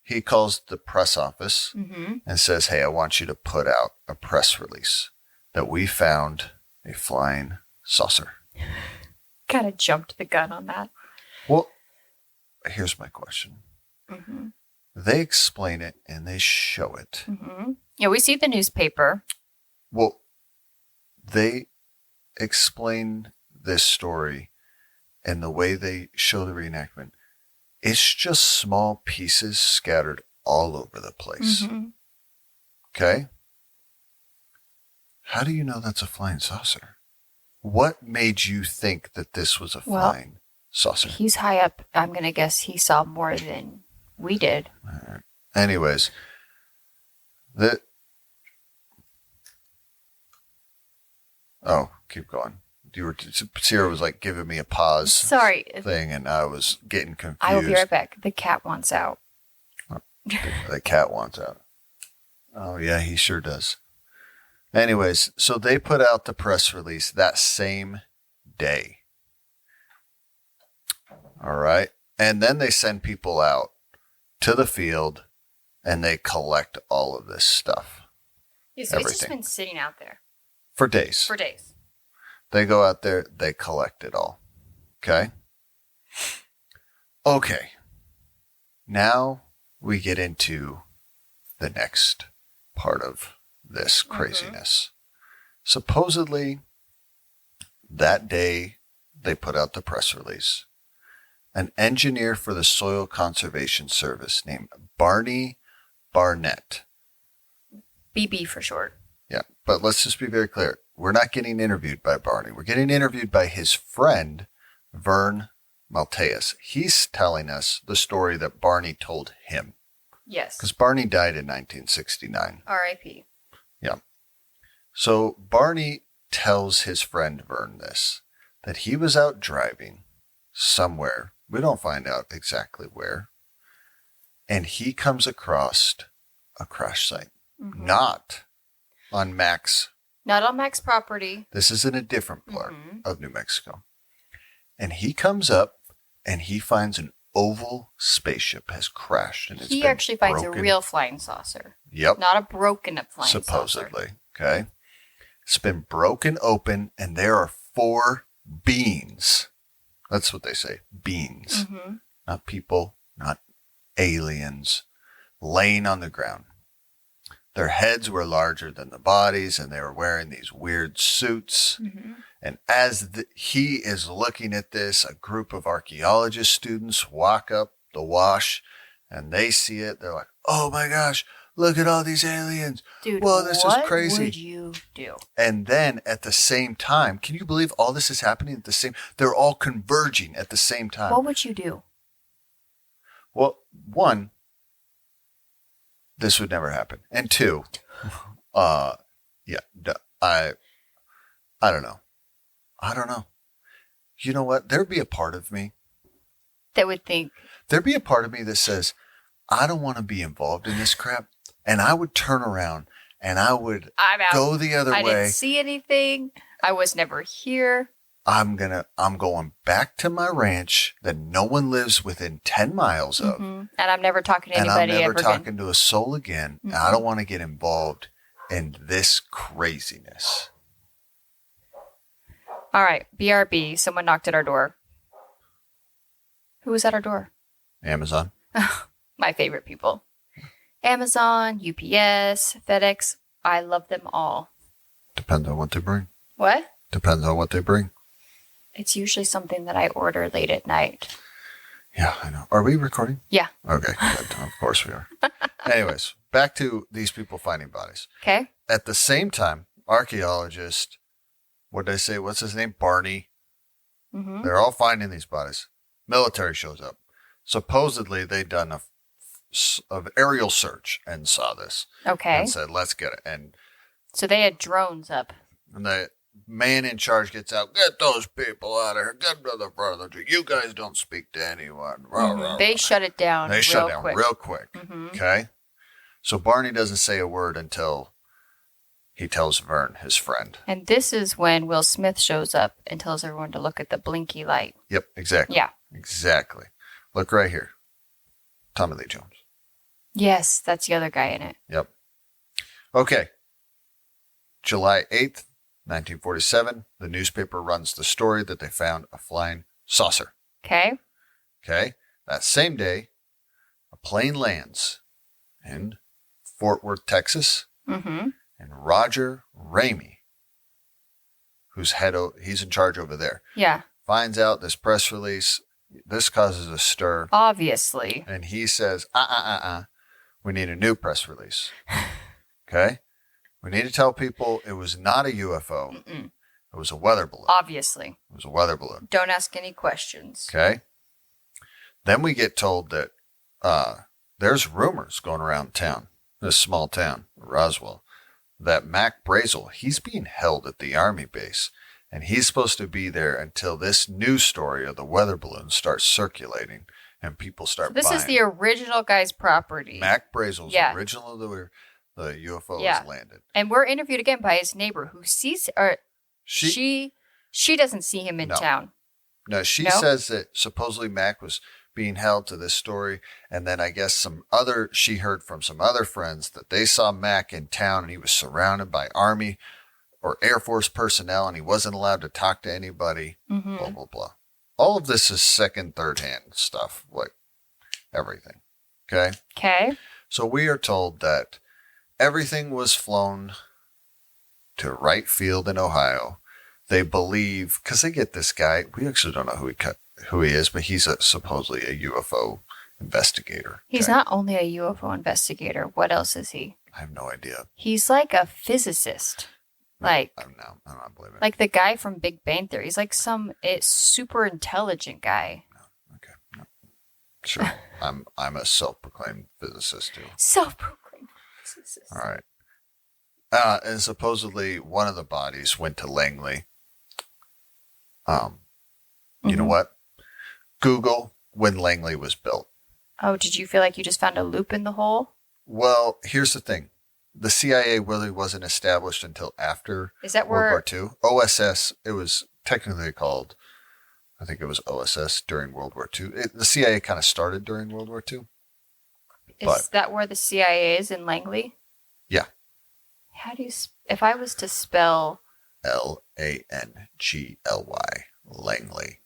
He calls the press office and says, hey, I want you to put out a press release that we found a flying saucer. Kind of jumped the gun on that. Well, here's my question. Mm-hmm. They explain it and they show it. Mm-hmm. Yeah, we see the newspaper. Well, they explain this story and the way they show the reenactment. It's just small pieces scattered all over the place. Mm-hmm. Okay? How do you know that's a flying saucer? What made you think that this was a flying saucer? He's high up. I'm going to guess he saw more than we did. All right. Anyways, keep going. Sierra was like giving me a pause. Sorry. Thing, and I was getting confused. I will be right back. The cat wants out. The cat wants out. Oh, yeah, he sure does. Anyways, so they put out the press release that same day. All right. And then they send people out to the field and they collect all of this stuff. Yeah, so it's just been sitting out there. For days. For days. They go out there, they collect it all. Okay? Okay. Now we get into the next part of this craziness. Supposedly, that day they put out the press release. An engineer for the Soil Conservation Service named Barney Barnett. BB for short. Yeah, but let's just be very clear. We're not getting interviewed by Barney. We're getting interviewed by his friend, Vern Malteus. He's telling us the story that Barney told him. Yes. Because Barney died in 1969. R.I.P. Yeah. So Barney tells his friend Vern this, that he was out driving somewhere. We don't find out exactly where. And he comes across a crash site. Mm-hmm. Not on Mac's. Not on Mac's property. This is in a different part of New Mexico. And he comes up and he finds an oval spaceship has crashed. And he actually finds a real flying saucer. Yep. Not a broken flying saucer. Supposedly. Okay. It's been broken open and there are 4 beings. That's what they say. Beings. Mm-hmm. Not people, not aliens, laying on the ground. Their heads were larger than the bodies, and they were wearing these weird suits. Mm-hmm. And as he is looking at this, a group of archaeologist students walk up the wash, and they see it. They're like, oh my gosh, look at all these aliens. Dude, whoa, this is crazy. What would you do? And then at the same time, can you believe all this is happening at the same? They're all converging at the same time. What would you do? Well, 1, this would never happen. And 2, I don't know. I don't know. You know what? There'd be a part of me that would think. There'd be a part of me that says, I don't want to be involved in this crap. And I would turn around and I would go the other way. I didn't see anything. I was never here. I'm going back to my ranch that no one lives within 10 miles of. Mm-hmm. And I'm never talking to anybody ever again. And I'm never talking again. to a soul again. Mm-hmm. And I don't want to get involved in this craziness. All right. BRB. Someone knocked at our door. Who was at our door? Amazon. My favorite people. Amazon, UPS, FedEx. I love them all. Depends on what they bring. What? Depends on what they bring. It's usually something that I order late at night. Yeah, I know. Are we recording? Yeah. Okay, good. Of course we are. Anyways, back to these people finding bodies. Okay. At the same time, archaeologist, what did I say? What's his name? Barney. Mm-hmm. They're all finding these bodies. Military shows up. Supposedly, they'd done a aerial search and saw this. Okay. And said, let's get it. And so they had drones up. And the man in charge gets out, get those people out of here, get to the front of the tree. You guys don't speak to anyone. Mm-hmm. They shut it down. They shut down real quick. Mm-hmm. Okay. So Barney doesn't say a word until he tells Vern, his friend. And this is when Will Smith shows up and tells everyone to look at the blinky light. Yep, exactly. Yeah. Exactly. Look right here. Tommy Lee Jones. Yes, that's the other guy in it. Yep. Okay. July 8th, 1947, the newspaper runs the story that they found a flying saucer. Okay. Okay. That same day, a plane lands in Fort Worth, Texas. Mm-hmm. And Roger Ramey, who's he's in charge over there. Yeah. Finds out this press release This causes a stir. Obviously. And he says, we need a new press release. Okay? We need to tell people it was not a UFO. Mm-mm. It was a weather balloon. Obviously. It was a weather balloon. Don't ask any questions. Okay? Then we get told that there's rumors going around town, this small town, Roswell, that Mac Brazel, he's being held at the Army base. And he's supposed to be there until this news story of the weather balloon starts circulating and people start This buying. is the original guy's property. Mac Brazel's original the UFO has landed. And we're interviewed again by his neighbor who sees, or she doesn't see him in town. No, she says that supposedly Mac was being held to this story. And then I guess she heard from some other friends that they saw Mac in town and he was surrounded by Army or Air Force personnel and he wasn't allowed to talk to anybody, blah, blah, blah. All of this is second, third hand stuff, like everything. Okay? Okay. So we are told that everything was flown to Wright Field in Ohio. They believe, because they get this guy, we actually don't know who he is, but he's supposedly a UFO investigator. He's not only a UFO investigator. What else is he? I have no idea. He's like a physicist. Like, I'm not believing it. Like the guy from Big Bang Theory. He's like some super intelligent guy. No. Okay. No. Sure. I'm a self-proclaimed physicist too. Self-proclaimed physicist. All right. And supposedly one of the bodies went to Langley. You know what? Google when Langley was built. Oh, did you feel like you just found a loop in the hole? Well, here's the thing. The CIA really wasn't established until after World War II. OSS, it was technically called, I think it was OSS during World War II. The CIA kind of started during World War II. Is that where the CIA is in Langley? Yeah. How do you, if I was to spell Langly, Langley.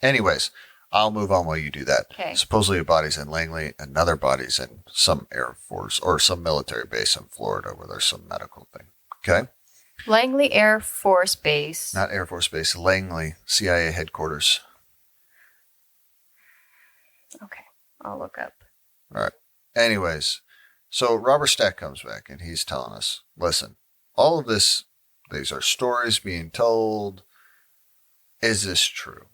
Anyways, I'll move on while you do that. Okay. Supposedly a body's in Langley, another body's in some Air Force or some military base in Florida where there's some medical thing. Okay? Langley Air Force Base. Not Air Force Base, Langley, CIA headquarters. Okay, I'll look up. All right. Anyways, so Robert Stack comes back and he's telling us, listen, all of this, these are stories being told. Is this true?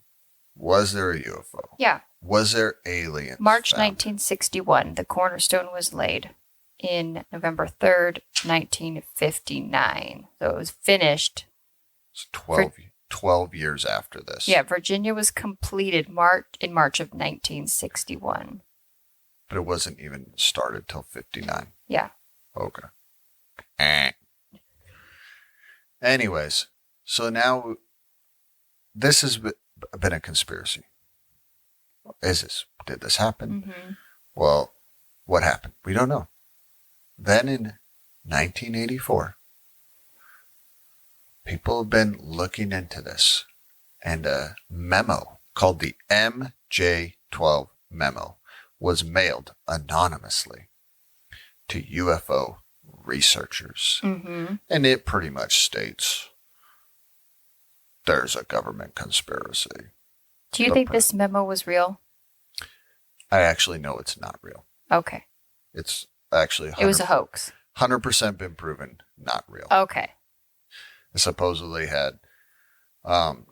Was there a UFO? Yeah. Was there aliens? March 1961, the cornerstone was laid. In November 3rd, 1959. So it was finished. It's 12 years after this. Yeah, Virginia was completed in March of 1961. But it wasn't even started till 59. Yeah. Okay. Anyways, so now this has been a conspiracy. Did this happen? Mm-hmm. Well, what happened? We don't know. Then in 1984, people have been looking into this, and a memo called the MJ-12 memo was mailed anonymously to UFO researchers. Mm-hmm. And it pretty much states there's a government conspiracy. Do you think this memo was real? I actually know it's not real. Okay. It's actually it was a hoax. 100% been proven not real. Okay. It supposedly had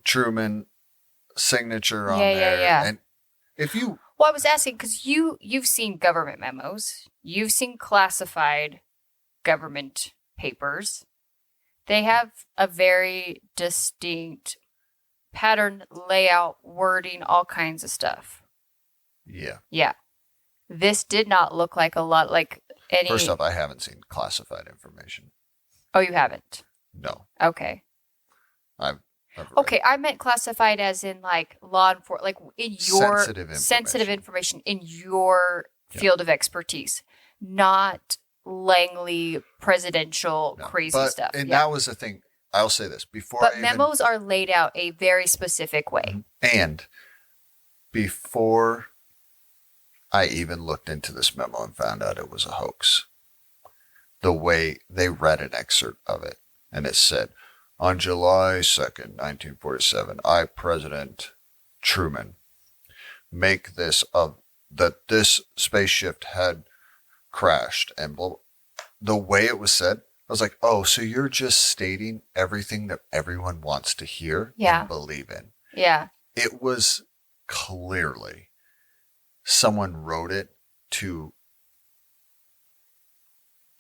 Truman signature on there. Yeah. And if you... Well, I was asking because you've seen government memos. You've seen classified government papers. They have a very distinct pattern, layout, wording, all kinds of stuff. Yeah. Yeah. This did not look like a lot like any... First off, I haven't seen classified information. Oh, you haven't? No. Okay. I've okay, I meant classified as in like law enforcement, like in your sensitive information in your field of expertise, not Langley presidential crazy stuff. And that was the thing. I'll say this before. But memos are laid out a very specific way. And before I even looked into this memo and found out it was a hoax, the way they read an excerpt of it, and it said, on July 2nd, 1947, I, President Truman, make this of that this spaceship had crashed and blah, the way it was said, I was like, oh, so you're just stating everything that everyone wants to hear Yeah. and believe in. Yeah. It was clearly someone wrote it to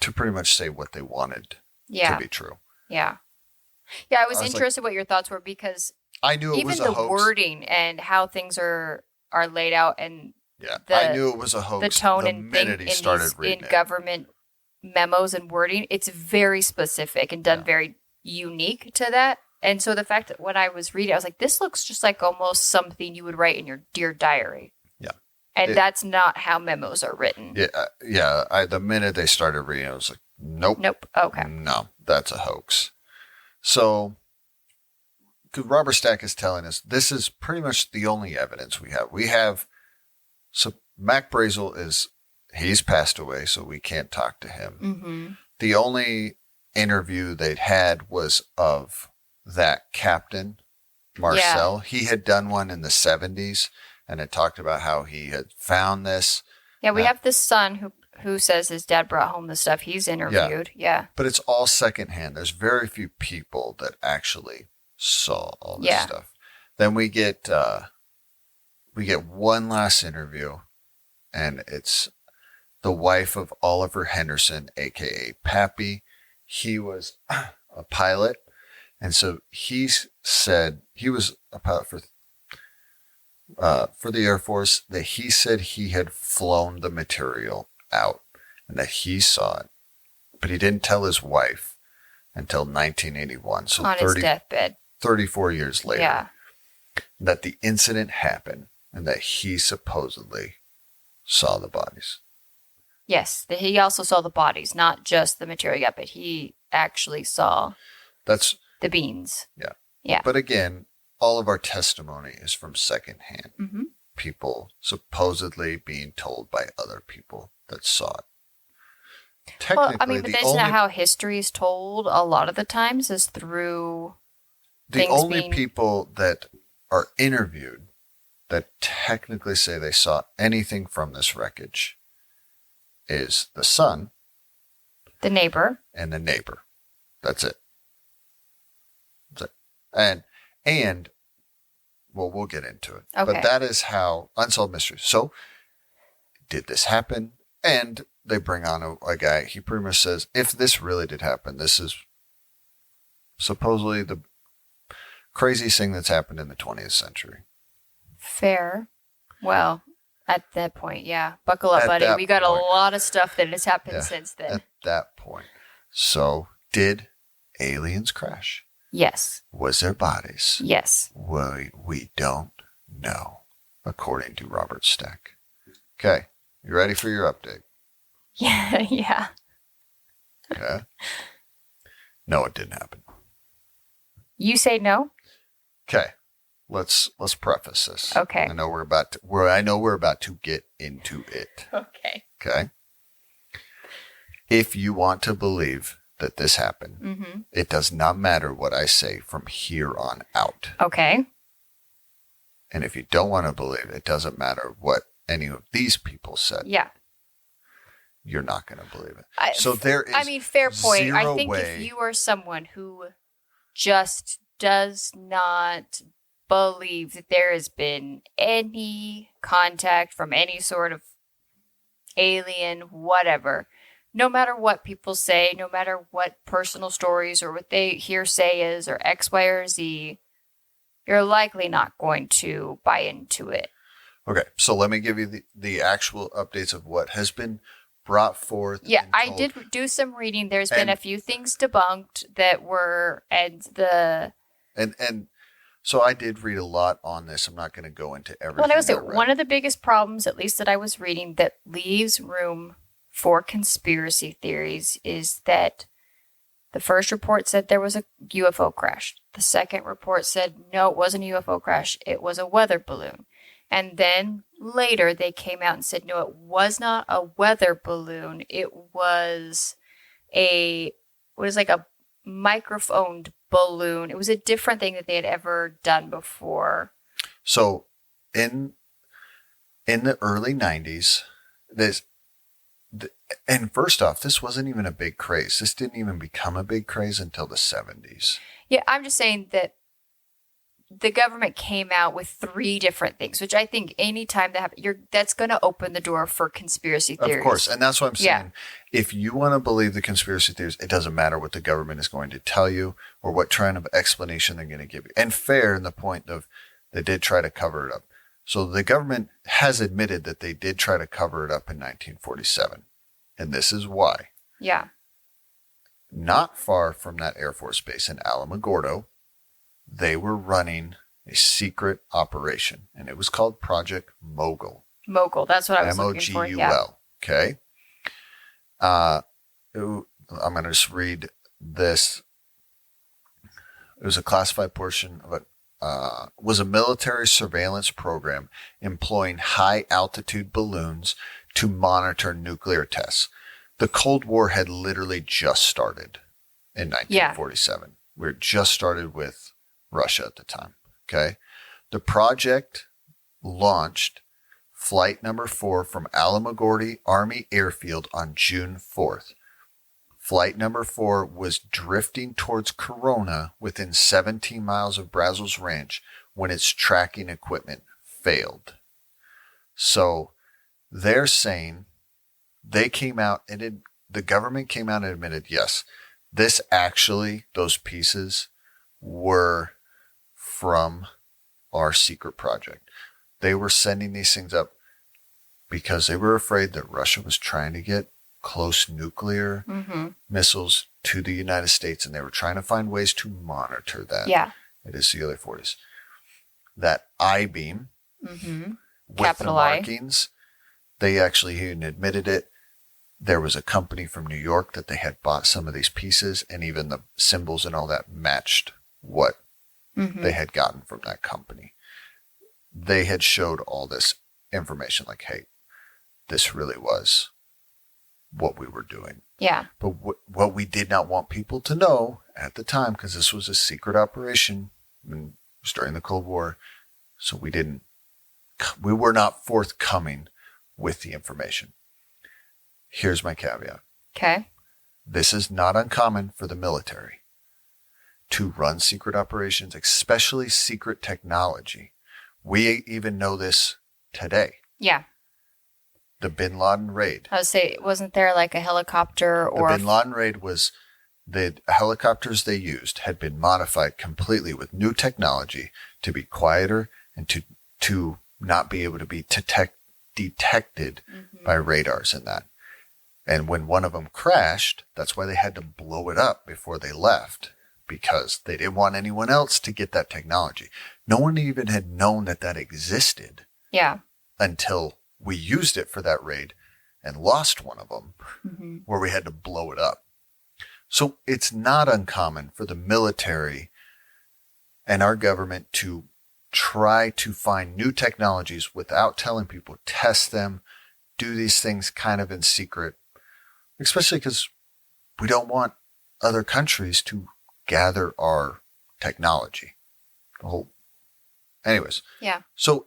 pretty much say what they wanted Yeah. to be true. Yeah. Yeah, I was I was like, interested what your thoughts were because I knew it even was a the hoax. wording and how things are laid out and Yeah, the I knew it was a hoax the tone the and minute thing he in started these reading in it. government memos and wording, it's very specific and done Yeah. very unique to that. And so the fact that when I was reading, I was like, this looks just like almost something you would write in your dear diary. Yeah. And that's not how memos are written. Yeah. The minute they started reading, I was like, nope. Nope. Okay. No, that's a hoax. So, because Robert Stack is telling us this is pretty much the only evidence we have. So Mac Brazel he's passed away, so we can't talk to him. Mm-hmm. The only interview they'd had was of that captain, Marcel. Yeah. He had done one in the 70s and had talked about how he had found this. Yeah, we have this son who says his dad brought home the stuff he's interviewed. Yeah. But it's all secondhand. There's very few people that actually saw all this stuff. Then we get one last interview, and it's the wife of Oliver Henderson, aka Pappy. He was a pilot, and so he said he was a pilot for the Air Force. That he said he had flown the material out and that he saw it, but he didn't tell his wife until 1981. So on his deathbed, 34 years later. Yeah. That the incident happened and that he supposedly saw the bodies. Yes, he also saw the bodies, not just the material yet, but he actually saw the beans. Yeah. Yeah. But again, all of our testimony is from secondhand. Mm-hmm. People supposedly being told by other people that saw it. Well, I mean, but that's not how history is told a lot of the times, is through the only people that are interviewed that technically say they saw anything from this wreckage is the son, the neighbor, and the neighbor. That's it. And well, we'll get into it. Okay. But that is how Unsolved Mysteries. So, did this happen? And they bring on a guy. He pretty much says, if this really did happen, this is supposedly the craziest thing that's happened in the 20th century. Fair. Well, at that point, yeah. Buckle up, buddy. We got a lot of stuff that has happened since then. At that point. So, did aliens crash? Yes. Was there bodies? Yes. We don't know, according to Robert Stack. Okay. You ready for your update? Yeah. Yeah. Okay. No, it didn't happen. You say no? Okay. Let's preface this. Okay. I know we're about to get into it. Okay. Okay. If you want to believe that this happened, mm-hmm. It does not matter what I say from here on out. Okay. And if you don't want to believe it doesn't matter what any of these people said. Yeah. You're not going to believe it. So there is. I mean, fair point. Zero I think way. If you are someone who just does not believe that there has been any contact from any sort of alien, whatever, no matter what people say, no matter what personal stories or what they hearsay is or X, Y, or Z, you're likely not going to buy into it. Okay, so let me give you the actual updates of what has been brought forth. Yeah, I did do some reading. There's been a few things debunked that were, and so I did read a lot on this. I'm not going to go into everything. Well, I would say one of the biggest problems, at least that I was reading, that leaves room for conspiracy theories is that the first report said there was a UFO crash. The second report said, no, it wasn't a UFO crash. It was a weather balloon. And then later they came out and said, no, it was not a weather balloon. It was like a microphoned balloon. It was a different thing that they had ever done before. So in the early 90s, this, and first off, this wasn't even a big craze. This didn't even become a big craze until the 70s. Yeah, I'm just saying that the government came out with 3 different things, which I think anytime that happens, that's going to open the door for conspiracy theories. Of course. And that's what I'm saying. Yeah. If you want to believe the conspiracy theories, it doesn't matter what the government is going to tell you or what kind of explanation they're going to give you. And fair in the point of they did try to cover it up. So the government has admitted that they did try to cover it up in 1947. And this is why. Yeah. Not far from that Air Force base in Alamogordo, they were running a secret operation, and it was called Project Mogul. Mogul, that's what I was looking for. Mogul, yeah. Okay. I'm going to just read this. It was a classified portion of it. Was a military surveillance program employing high-altitude balloons to monitor nuclear tests. The Cold War had literally just started in 1947. Yeah. We were just started with Russia at the time. Okay. The project launched flight number 4 from Alamogordo Army Airfield on June 4th. Flight number 4 was drifting towards Corona within 17 miles of Brazos Ranch when its tracking equipment failed. So they're saying they came out and the government came out and admitted, yes, this actually, those pieces were from our secret project. They were sending these things up because they were afraid that Russia was trying to get close nuclear missiles to the United States, and they were trying to find ways to monitor that. Yeah. It is the early 40s. That I-beam with Capital the markings, they actually even admitted it. There was a company from New York that they had bought some of these pieces, and even the symbols and all that matched what they had gotten from that company. They had showed all this information like, hey, this really was what we were doing. Yeah. But what we did not want people to know at the time, because this was a secret operation and it was during the Cold War, so we were not forthcoming with the information. Here's my caveat. Okay. This is not uncommon for the military to run secret operations, especially secret technology. We even know this today. Yeah. The Bin Laden raid. I would say, wasn't there like a helicopter or... The Bin Laden raid was, the helicopters they used had been modified completely with new technology to be quieter and to not be able to be detected by radars and that. And when one of them crashed, that's why they had to blow it up before they left, because they didn't want anyone else to get that technology. No one even had known that existed. Yeah. Until we used it for that raid and lost one of them where we had to blow it up. So it's not uncommon for the military and our government to try to find new technologies without telling people, test them, do these things kind of in secret, especially because we don't want other countries to gather our technology. Anyways. Yeah. So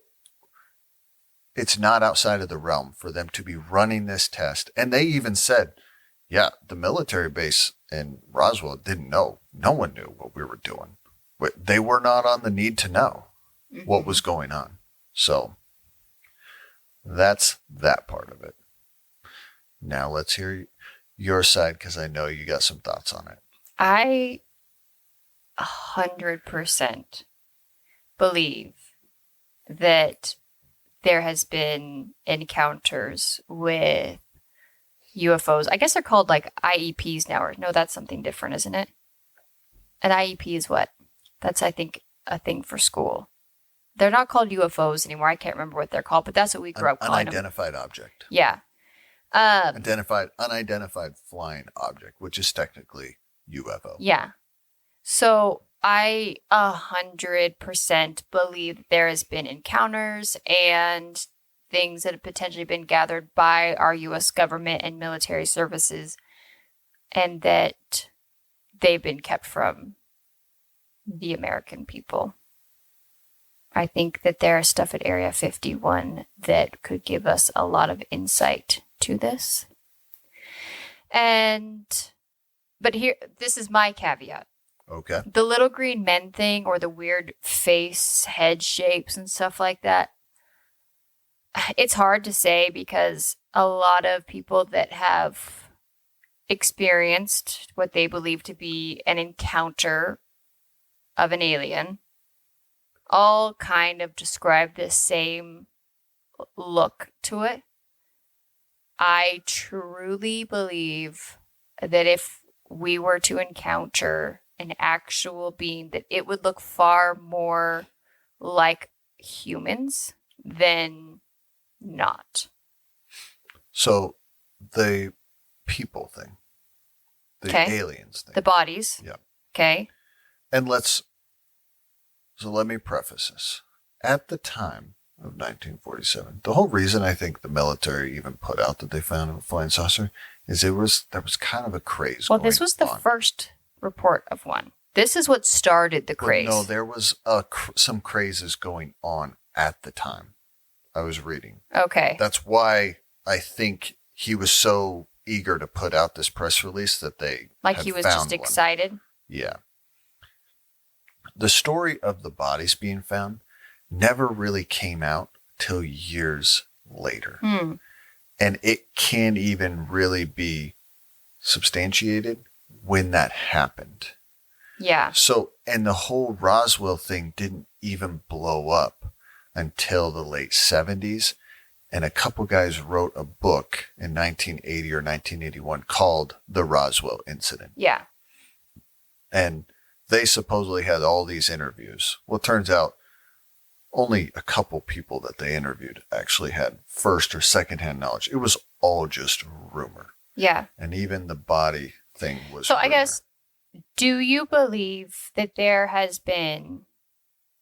it's not outside of the realm for them to be running this test. And they even said, yeah, the military base in Roswell didn't know. No one knew what we were doing. They were not on the need to know what was going on. So that's that part of it. Now let's hear your side, because I know you got some thoughts on it. I 100% believe that there has been encounters with UFOs. I guess they're called like IEPs now. Or no, that's something different, isn't it? An IEP is what? That's, I think, a thing for school. They're not called UFOs anymore. I can't remember what they're called, but that's what we grew up calling them. Unidentified object. Yeah. Unidentified flying object, which is technically UFO. Yeah. So I 100% believe there has been encounters and things that have potentially been gathered by our U.S. government and military services, and that they've been kept from the American people. I think that there is stuff at Area 51 that could give us a lot of insight to this. But this is my caveat. Okay. The little green men thing, or the weird face, head shapes and stuff like that, it's hard to say because a lot of people that have experienced what they believe to be an encounter of an alien all kind of describe the same look to it. I truly believe that if we were to encounter an actual being, that it would look far more like humans than not. So the people thing, the aliens thing. The bodies. Yeah. Okay. And let me preface this. At the time of 1947, the whole reason I think the military even put out that they found a flying saucer is there was kind of a craze. Well, this was the first report of one. This is what started the craze. No, there was some crazes going on at the time. I was reading. Okay. That's why I think he was so eager to put out this press release that they he was just excited. Yeah. The story of the bodies being found never really came out till years later. And it can't even really be substantiated when that happened. Yeah. So, and the whole Roswell thing didn't even blow up until the late 70s. And a couple guys wrote a book in 1980 or 1981 called The Roswell Incident. Yeah. And they supposedly had all these interviews. Well, it turns out only a couple people that they interviewed actually had first or secondhand knowledge. It was all just rumor. Yeah. And even the body thing was So rumor. I guess, do you believe that there has been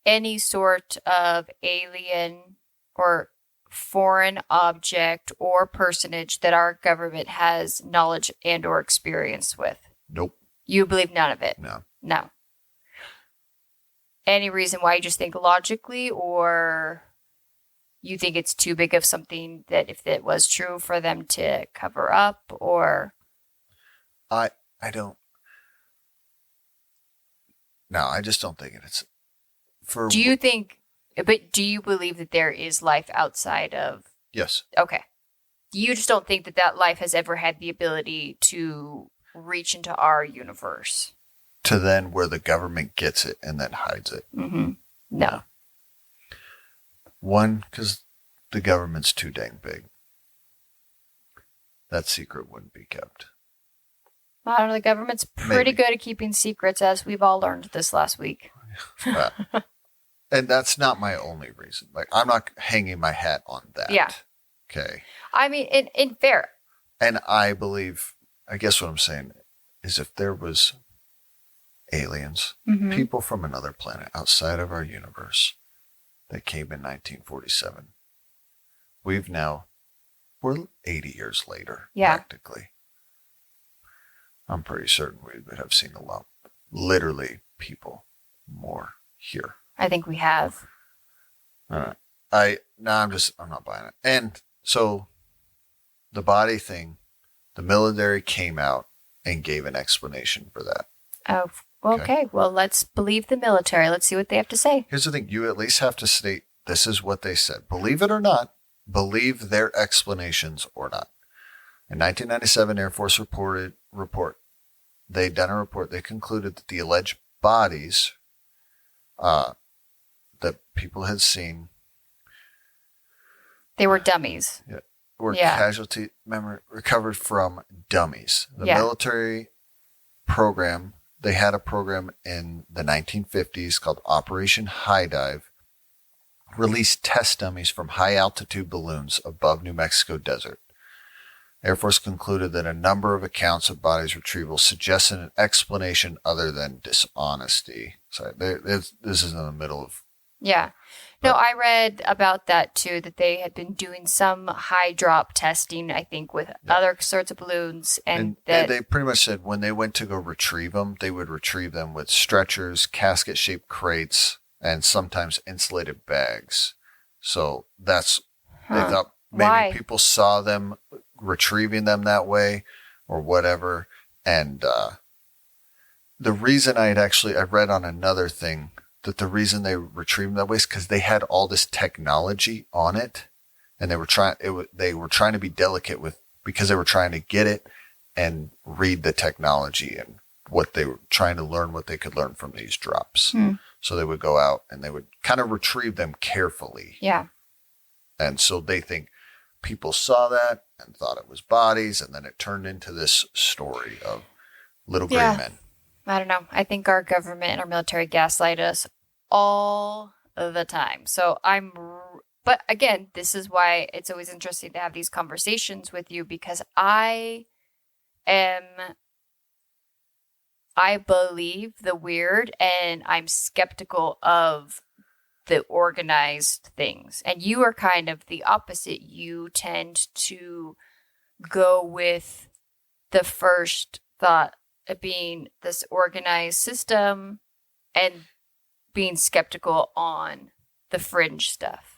any sort of alien or foreign object or personage that our government has knowledge and or experience with? Nope. You believe none of it? No. Any reason why? You just think logically, or you think it's too big of something that if it was true for them to cover up, or? I don't. No, I just don't think it's for. Do you think, but do you believe that there is life outside of? Yes. Okay. You just don't think that life has ever had the ability to reach into our universe. To then where the government gets it and then hides it. Mm-hmm. No. One, because the government's too dang big. That secret wouldn't be kept. I don't know. The government's pretty good at keeping secrets, as we've all learned this last week. And that's not my only reason. I'm not hanging my hat on that. Yeah. Okay. I mean, in fair. And I believe, I guess what I'm saying is if there was aliens, people from another planet outside of our universe that came in 1947, we're 80 years later, practically. I'm pretty certain we would have seen a lot, literally people more here. I think we have. I'm not buying it. And so the body thing, the military came out and gave an explanation for that. Oh, okay. Well, let's believe the military. Let's see what they have to say. Here's the thing. You at least have to state this is what they said. Believe it or not, believe their explanations or not. In 1997, Air Force report. They'd done a report. They concluded that the alleged bodies that people had seen. They were dummies. Yeah. Were casualty recovered from dummies. The military program, they had a program in the 1950s called Operation High Dive, released test dummies from high altitude balloons above New Mexico desert. Air Force concluded that a number of accounts of bodies retrieval suggested an explanation other than dishonesty. Sorry, this is in the middle of... Yeah. No, I read about that too, that they had been doing some high drop testing, I think, with other sorts of balloons. And that they pretty much said when they went to go retrieve them, they would retrieve them with stretchers, casket-shaped crates, and sometimes insulated bags. So that's, they Huh. thought maybe Why? people saw them retrieving them that way or whatever. And the reason I read on another thing that the reason they retrieved them that way is because they had all this technology on it, and they were trying to be delicate with, because they were trying to get it and read the technology and what they were trying to learn, what they could learn from these drops. Hmm. So they would go out and they would kind of retrieve them carefully. Yeah. And so they think people saw that and thought it was bodies, and then it turned into this story of little green Yeah. men. I don't know. I think our government and our military gaslight us all the time. But again, this is why it's always interesting to have these conversations with you, because I believe the weird and I'm skeptical of the organized things. And you are kind of the opposite. You tend to go with the first thought of being this organized system and being skeptical on the fringe stuff.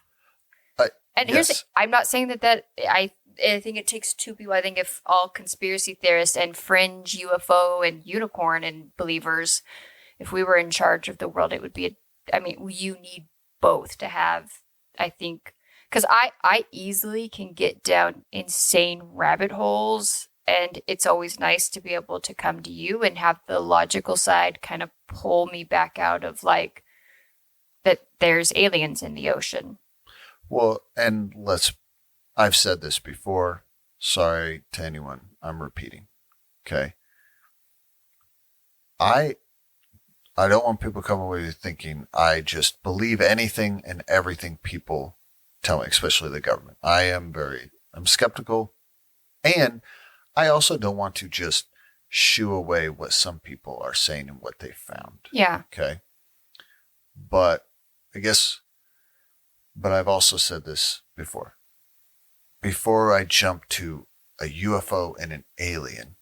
And Yes. I'm not saying that I think it takes two people. I think if all conspiracy theorists and fringe UFO and unicorn and believers, if we were in charge of the world, it would be you need both to have, I think, because I easily can get down insane rabbit holes, and it's always nice to be able to come to you and have the logical side kind of pull me back out of like that there's aliens in the ocean. Well, and I've said this before. Sorry to anyone. I'm repeating. Okay. I don't want people coming away thinking I just believe anything and everything people tell me, especially the government. I'm skeptical, and I also don't want to just shoo away what some people are saying and what they found. Yeah. Okay. But I've also said this before. Before I jump to a UFO and an alien,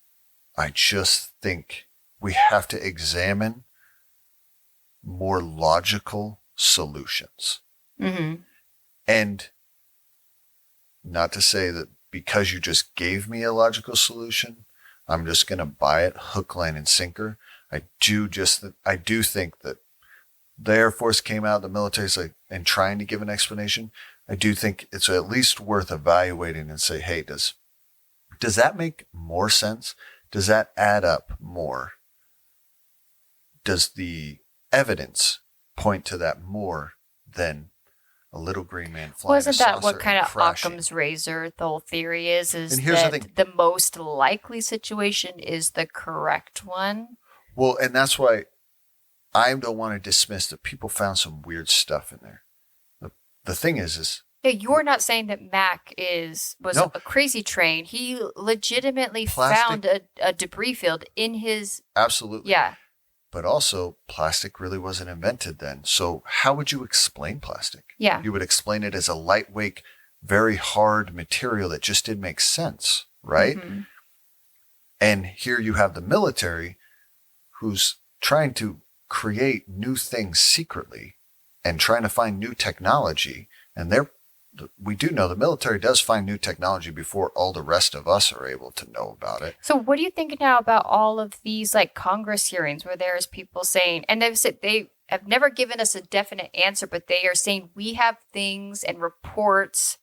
I just think we have to examine more logical solutions. Mm-hmm. And not to say that because you just gave me a logical solution, I'm just going to buy it hook, line, and sinker. I do think that the Air Force came out, the military's like, and trying to give an explanation. I do think it's at least worth evaluating and say, hey, does that make more sense? Does that add up more? Does the evidence point to that more than a little green man flying Wasn't a that saucer what kind and of crashing? Occam's razor the whole theory is And here's the that thing. the most likely situation is the correct one? Well, and that's why I don't want to dismiss that people found some weird stuff in there. The thing is Yeah, you're not saying that Mac was No. a crazy train. He legitimately Plastic- found a debris field in his. absolutely. Yeah. But also, plastic really wasn't invented then. So how would you explain plastic? Yeah. You would explain it as a lightweight, very hard material that just didn't make sense, right? Mhm. And here you have the military who's trying to create new things secretly and trying to find new technology. And we do know the military does find new technology before all the rest of us are able to know about it. So what do you think now about all of these like Congress hearings where there's people saying, and they've said they have never given us a definite answer, but they are saying we have things and reports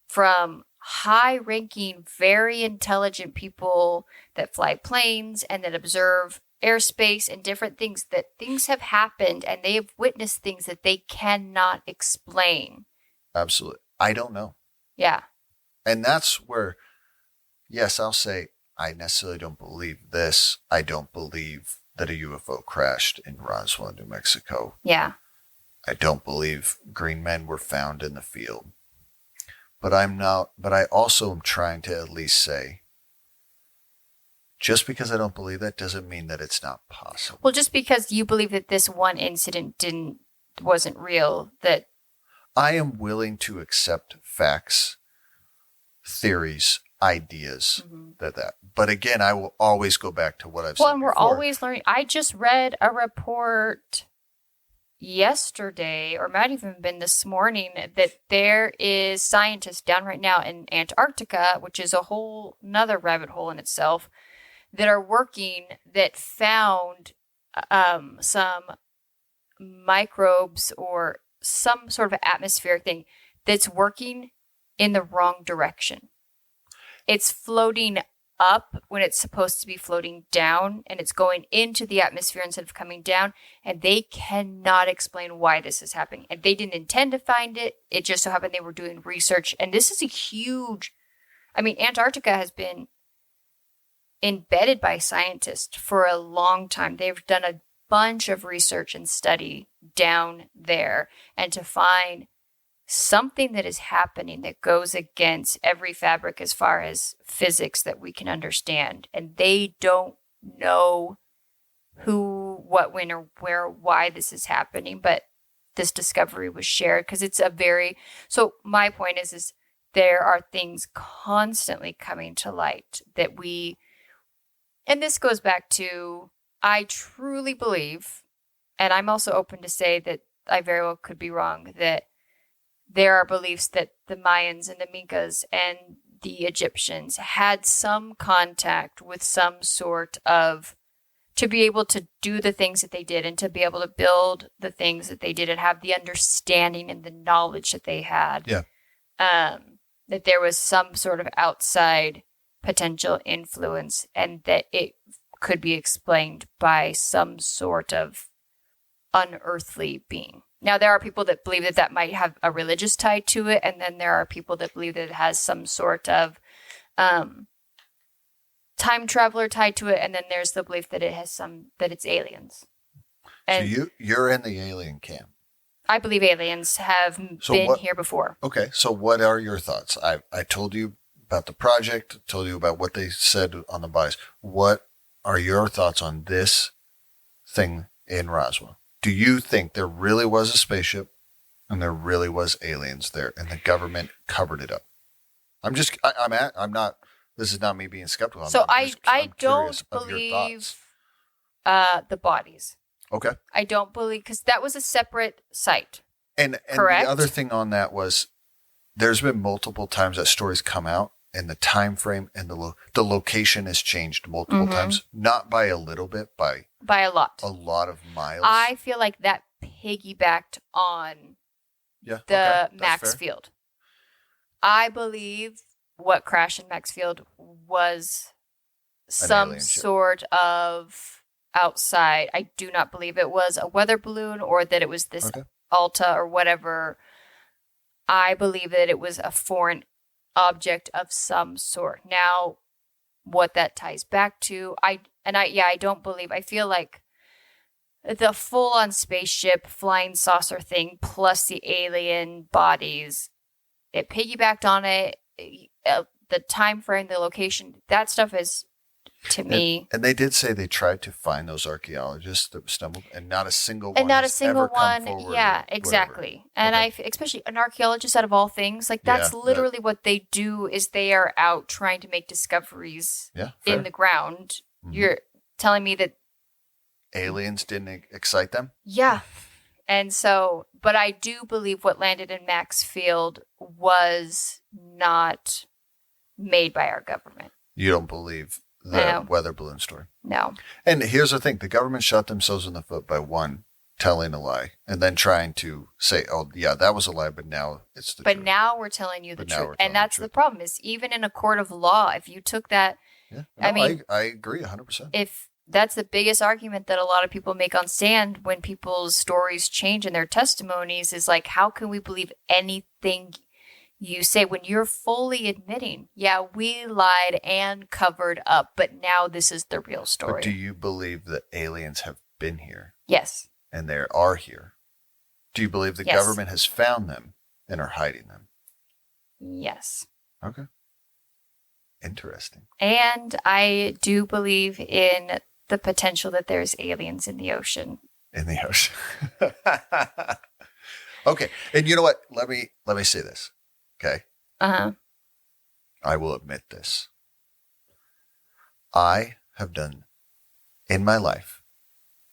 from high-ranking, very intelligent people that fly planes and that observe airspace and different things, that things have happened and they have witnessed things that they cannot explain. Absolutely. I don't know. Yeah. And that's where, yes, I'll say I necessarily don't believe this. I don't believe that a UFO crashed in Roswell, New Mexico. Yeah. I don't believe green men were found in the field. But I also am trying to at least say, just because I don't believe that doesn't mean that it's not possible. Well, just because you believe that this one incident wasn't real, that I am willing to accept facts, theories, ideas, but again, I will always go back to what I've said well, and we're before. always learning. I just read a report yesterday, or might even been this morning, that there is scientists down right now in Antarctica, which is a whole nother rabbit hole in itself, that are working that found some microbes or some sort of atmospheric thing that's working in the wrong direction. It's floating up when it's supposed to be floating down, and it's going into the atmosphere instead of coming down, and they cannot explain why this is happening. And they didn't intend to find it. It just so happened they were doing research, and this is a huge, I mean, Antarctica has been embedded by scientists for a long time. They've done a bunch of research and study down there, and to find something that is happening that goes against every fabric as far as physics that we can understand. And they don't know who, what, when, or where, why this is happening. But this discovery was shared because it's a very, so my point is there are things constantly coming to light that we, and this goes back to, I truly believe, and I'm also open to say that I very well could be wrong, that there are beliefs that the Mayans and the Minkas and the Egyptians had some contact with some sort of, to be able to do the things that they did and to be able to build the things that they did and have the understanding and the knowledge that they had. Yeah. That there was some sort of outside potential influence and that it could be explained by some sort of unearthly being. Now, there are people that believe that that might have a religious tie to it, and then there are people that believe that it has some sort of time traveler tie to it, and then there's the belief that it has that it's aliens. And so you're in the alien camp. I believe aliens have been here before. Okay, so what are your thoughts? I told you about the project, told you about what they said on the bodies. What are your thoughts on this thing in Roswell? Do you think there really was a spaceship and there really was aliens there and the government covered it up? This is not me being skeptical. So I don't believe the bodies. Okay. I don't believe, because that was a separate site. And correct? The other thing on that was there's been multiple times that stories come out and the time frame and the location has changed multiple times, not by a little bit, by a lot. A lot of miles. I feel like that piggybacked on the Maxfield. I believe what crashed in Maxfield was some sort of outside. I do not believe it was a weather balloon or that it was this Alta or whatever. I believe that it was a foreign object of some sort. Now, what that ties back to, I don't believe. I feel like the full-on spaceship flying saucer thing plus the alien bodies, it piggybacked on it. The time frame, the location, that stuff is, to me. And they did say they tried to find those archaeologists that stumbled, and not a single one. And not a has single ever come one. forward Yeah, exactly. And especially an archaeologist out of all things, like that's literally what they do. Is they are out trying to make discoveries in the ground. Mm-hmm. You're telling me that aliens didn't excite them? Yeah. And so, but I do believe what landed in Maxfield was not made by our government. You don't believe the weather balloon story? No. And here's the thing. The government shot themselves in the foot by one, telling a lie and then trying to say, oh, yeah, that was a lie, but now it's the truth. But now we're telling you the truth. And that's the problem is even in a court of law, if you took that, I agree 100%. If that's the biggest argument that a lot of people make on stand when people's stories change in their testimonies is like, how can we believe anything you say when you're fully admitting, yeah, we lied and covered up, but now this is the real story. But do you believe that aliens have been here? Yes. And they are here? Do you believe the government has found them and are hiding them? Yes. Okay. Interesting. And I do believe in the potential that there's aliens in the ocean. In the ocean. Okay. And you know what? Let me say this. Okay. Uh-huh. I will admit this. I have done in my life,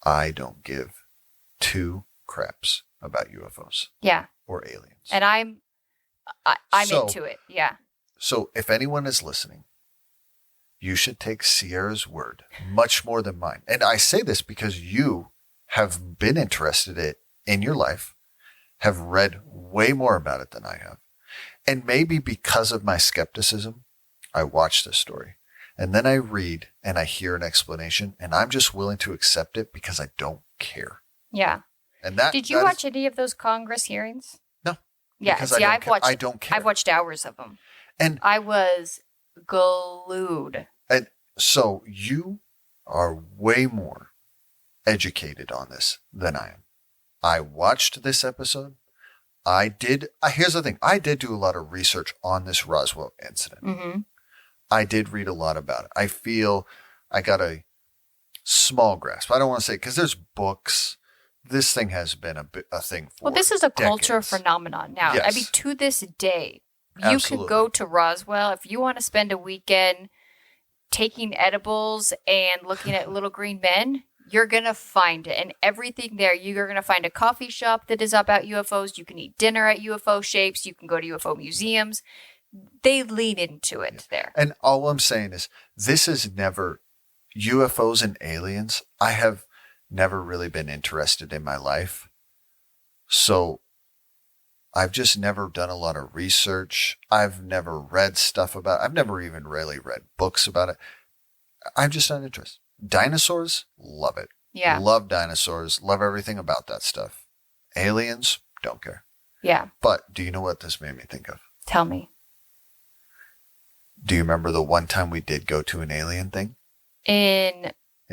I don't give two craps about UFOs Yeah. or aliens. And I'm So- into it. Yeah. So if anyone is listening, you should take Sierra's word much more than mine. And I say this because you have been interested in your life, have read way more about it than I have. And maybe because of my skepticism, I watch this story and then I read and I hear an explanation and I'm just willing to accept it because I don't care. Yeah. And that Did you watch any of those Congress hearings? No. Yeah. Because See, I don't care. I've watched hours of them. And I was glued. And so you are way more educated on this than I am. I watched this episode. Here's the thing. I did do a lot of research on this Roswell incident. Mm-hmm. I did read a lot about it. I feel I got a small grasp. I don't want to say, because there's books. This thing has been a thing for Well, this is a culture decades. phenomenon now. Yes. I mean, to this day, you Absolutely. could go to Roswell if you want to spend a weekend taking edibles and looking at little green men. You're going to find it. And everything there, you're going to find a coffee shop that is about UFOs. You can eat dinner at UFO shapes. You can go to UFO museums. They lean into it there. And all I'm saying is this is never UFOs and aliens. I have never really been interested in my life. So I've just never done a lot of research. I've never read stuff about it. I've never even really read books about it. I'm just not interested. Dinosaurs, love it. Yeah. Love dinosaurs. Love everything about that stuff. Aliens, don't care. Yeah. But do you know what this made me think of? Tell me. Do you remember the one time we did go to an alien thing? In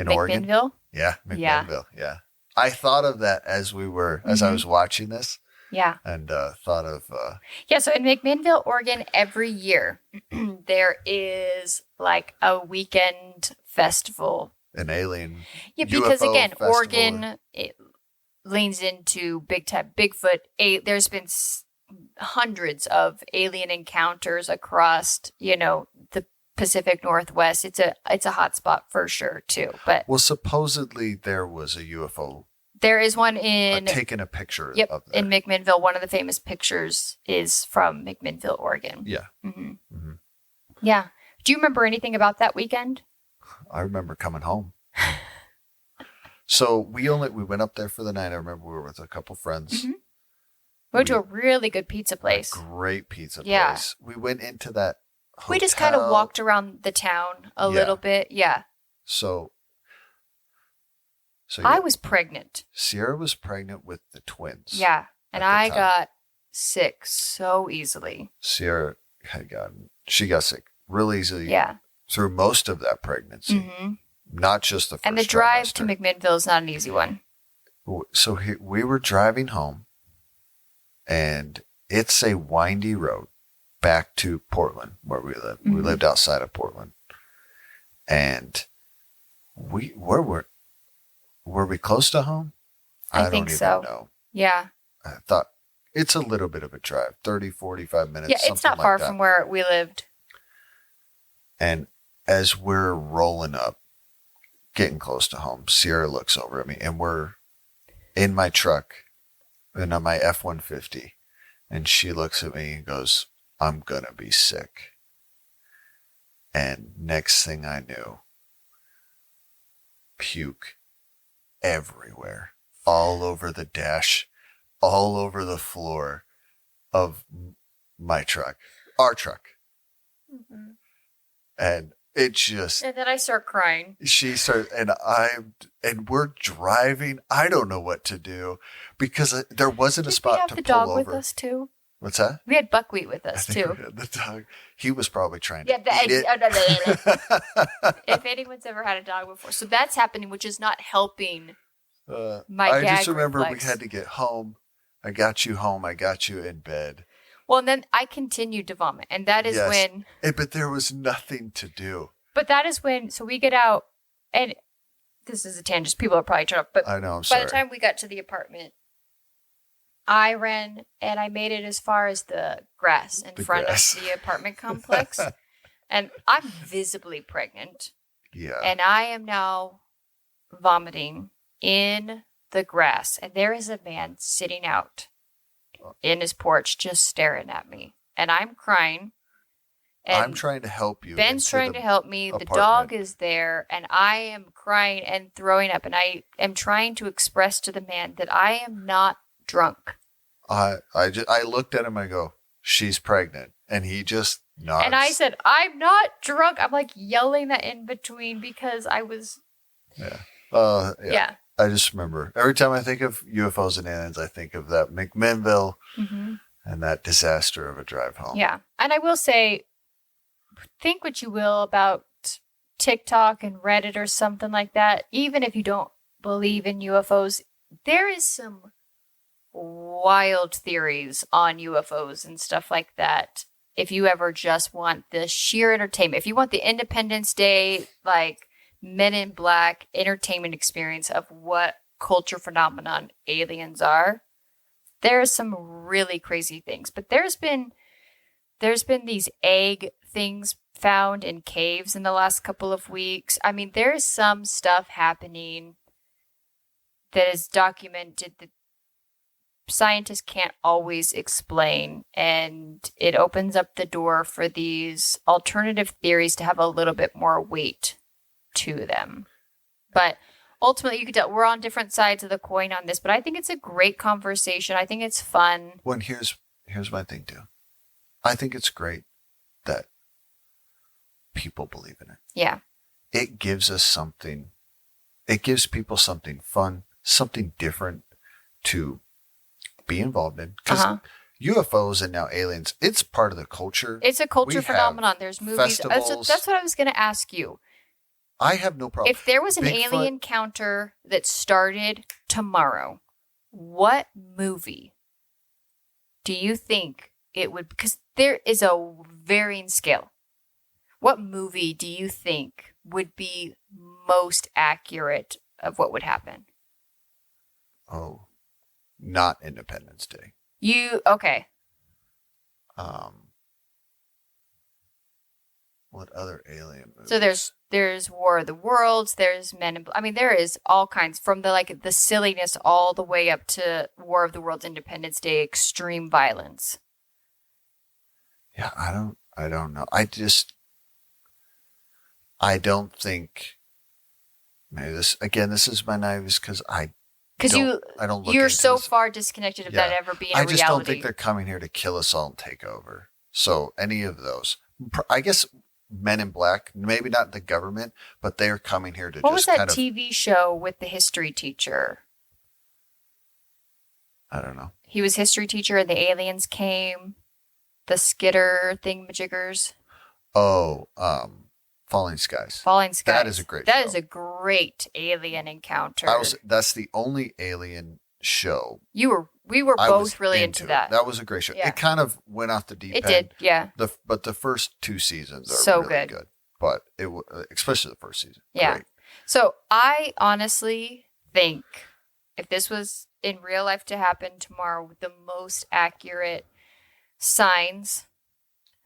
Oregon? McMinnville? Yeah, Yeah. McMinnville. Yeah. I thought of that as I was watching this. Yeah. And thought of Yeah, so in McMinnville, Oregon, every year there is like a weekend festival. an alien. Yeah, because UFO again, festival. Oregon it leans into big time Bigfoot. There's been hundreds of alien encounters across, the Pacific Northwest. It's a hot spot for sure too. But Well, supposedly there was a UFO there is one in taking a picture Yep, of there. in McMinnville. One of the famous pictures is from McMinnville, Oregon. Yeah. hmm hmm Yeah. Do you remember anything about that weekend? I remember coming home. So we went up there for the night. I remember we were with a couple friends. Mhm. We went to a really good pizza place. A great pizza Yeah. place. We went into that hotel. We just kind of walked around the town a little bit. Yeah. So I was pregnant. Sierra was pregnant with the twins. Yeah. And at the I time. got sick so easily. Sierra she got sick real easily Yeah. through most of that pregnancy, hmm not just the first And the drive to trimester. McMinnville is not an easy one. So we were driving home, and it's a windy road back to Portland, where we live. We Mhm. lived outside of Portland, and were we close to home? I don't think even so. know. Yeah. I thought it's a little bit of a drive, 30, 45 minutes. Yeah, it's something not like far that. from where we lived. And as we're rolling up, getting close to home, Sierra looks over at me, and we're in my truck and on my F-150, and she looks at me and goes, "I'm gonna be sick." And next thing I knew, puke everywhere, all over the dash, all over the floor of my truck, our truck. And it just, And then I start crying. she started, and we're driving. I don't know what to do because there wasn't a Did we spot have to the pull dog over. with us too? What's that? We had Buckwheat with I us think too. we had the dog. He was probably trying Yeah, to eat it. if anyone's ever had a dog before. So that's happening, which is not helping. My I just gag remember reflex. we had to get home. I got you home. I got you in bed. Well, and then I continued to vomit. And that is Yes. when, But there was nothing to do. so we get out, and this is a tangent. People are probably turned up, but I know. I'm by sorry. the time we got to the apartment, I ran and I made it as far as the grass in The front grass. of the apartment complex. And I'm visibly pregnant. Yeah. And I am now vomiting in the grass, and there is a man sitting out in his porch just staring at me. And I'm crying. And I'm trying to help you. Ben's trying to help me. apartment. The dog is there, and I am crying and throwing up. And I am trying to express to the man that I am not drunk. I looked at him. I go, she's pregnant, and he just nods. And I said, I'm not drunk. I'm like yelling that in between because I was. Yeah. Yeah. I just remember every time I think of UFOs and aliens, I think of that McMinnville and that disaster of a drive home. Yeah. And I will say, think what you will about TikTok and Reddit or something like that. Even if you don't believe in UFOs, there is some wild theories on UFOs and stuff like that. If you ever just want the sheer entertainment, if you want the Independence Day, like Men in Black entertainment experience of what culture phenomenon aliens are, there's some really crazy things. But there's been these egg things found in caves in the last couple of weeks. I mean, there is some stuff happening that is documented that scientists can't always explain, and it opens up the door for these alternative theories to have a little bit more weight to them. But ultimately, you could tell we're on different sides of the coin on this, but I think it's a great conversation. I think it's fun. Well, here's my thing too. I think it's great that people believe in it. Yeah. It gives us something. It gives people something fun, something different to be involved in. Because UFOs and now aliens, it's part of the culture. It's a culture phenomenon. There's movies. That's what I was going to ask you. I have no problem. If there was an alien encounter that started tomorrow, what movie do you think it would? Because there is a varying scale. What movie do you think would be most accurate of what would happen? Oh, not Independence Day. Okay. What other alien movies? So there's War of the Worlds, there's Men in Black. I mean, there is all kinds, from the silliness all the way up to War of the Worlds, Independence Day, extreme violence. Yeah, I don't know. I don't think. Maybe this is my naive, because I don't look. You're so far disconnected of that ever being a reality. I just don't think they're coming here to kill us all and take over. So any of those, I guess. Men in Black, maybe not the government, but they're coming here to what was that TV show with the history teacher? I don't know. He was history teacher and the aliens came. The Skitter thingamajiggers. Oh, Falling Skies. Falling Skies. That is a great show. That is a great alien encounter. That's the only alien show. We were both really into that. That was a great show. Yeah. It kind of went off the deep end. It did, yeah. But the first two seasons are so really good. But especially the first season. Yeah. Great. So I honestly think if this was in real life to happen tomorrow, the most accurate Signs.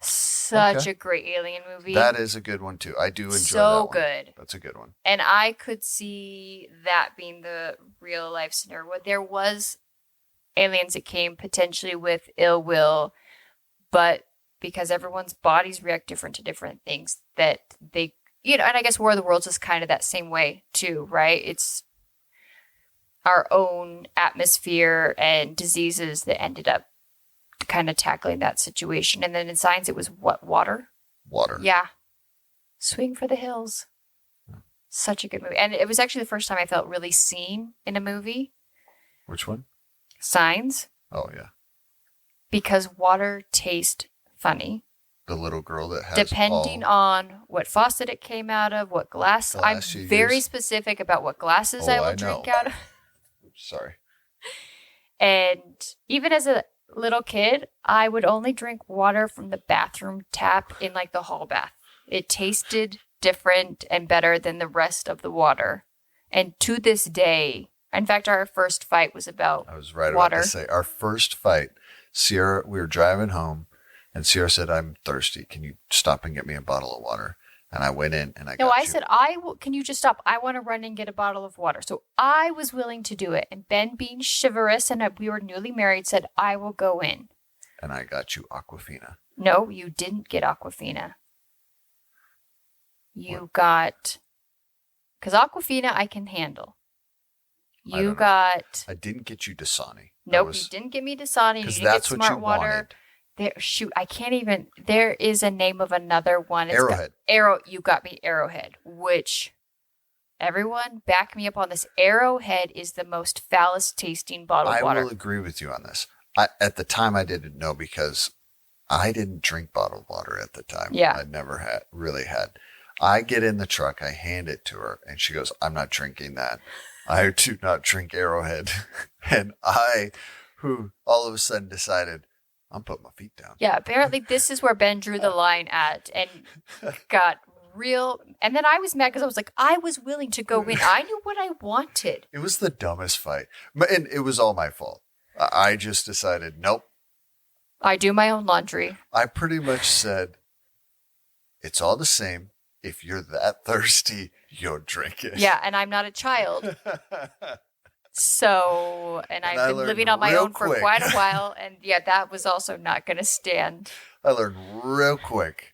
Such a great alien movie. That is a good one too. I do enjoy that so one. Good. That's a good one. And I could see that being the real life scenario. There was aliens that came potentially with ill will, but because everyone's bodies react different to different things, that they, and I guess War of the Worlds is kind of that same way too, right? It's our own atmosphere and diseases that ended up kind of tackling that situation. And then in Signs, it was what? Water? Water. Yeah. Swing for the Hills. Such a good movie. And it was actually the first time I felt really seen in a movie. Which one? Signs. Oh, yeah. Because water tastes funny. The little girl that has depending on what faucet it came out of, what glass. I'm very specific about what glasses I will drink out of. Sorry. And even as a little kid, I would only drink water from the bathroom tap in like the hall bath. It tasted different and better than the rest of the water. And to this day, in fact, our first fight was about water. I was right about to say, our first fight, Sierra, we were driving home, and Sierra said, "I'm thirsty. Can you stop and get me a bottle of water?" And I went in and I No, got I you. said, can you just stop? I want to run and get a bottle of water. So I was willing to do it. And Ben, being chivalrous, and we were newly married, said, I will go in. And I got you Aquafina. No, you didn't get Aquafina. You What? got, because Aquafina I can handle. You got. I didn't get you Dasani. Nope, you didn't get me Dasani. You didn't get Smart Water. Wanted. I can't even. There is a name of another one. It's Arrowhead. You got me Arrowhead, which everyone back me up on this. Arrowhead is the most foulest tasting bottled water. I will agree with you on this. At the time, I didn't know because I didn't drink bottled water at the time. Yeah. I never really had. I get in the truck, I hand it to her, and she goes, I'm not drinking that. I do not drink Arrowhead. And who all of a sudden decided, I'm putting my feet down. Yeah, apparently this is where Ben drew the line at and got real. And then I was mad because I was like, I was willing to go in. I knew what I wanted. It was the dumbest fight. And it was all my fault. I just decided, nope. I do my own laundry. I pretty much said, it's all the same. If you're that thirsty, you'll drink it. Yeah, and I'm not a child. So, and I've been living on my own for quite a while. And yeah, that was also not going to stand. I learned real quick.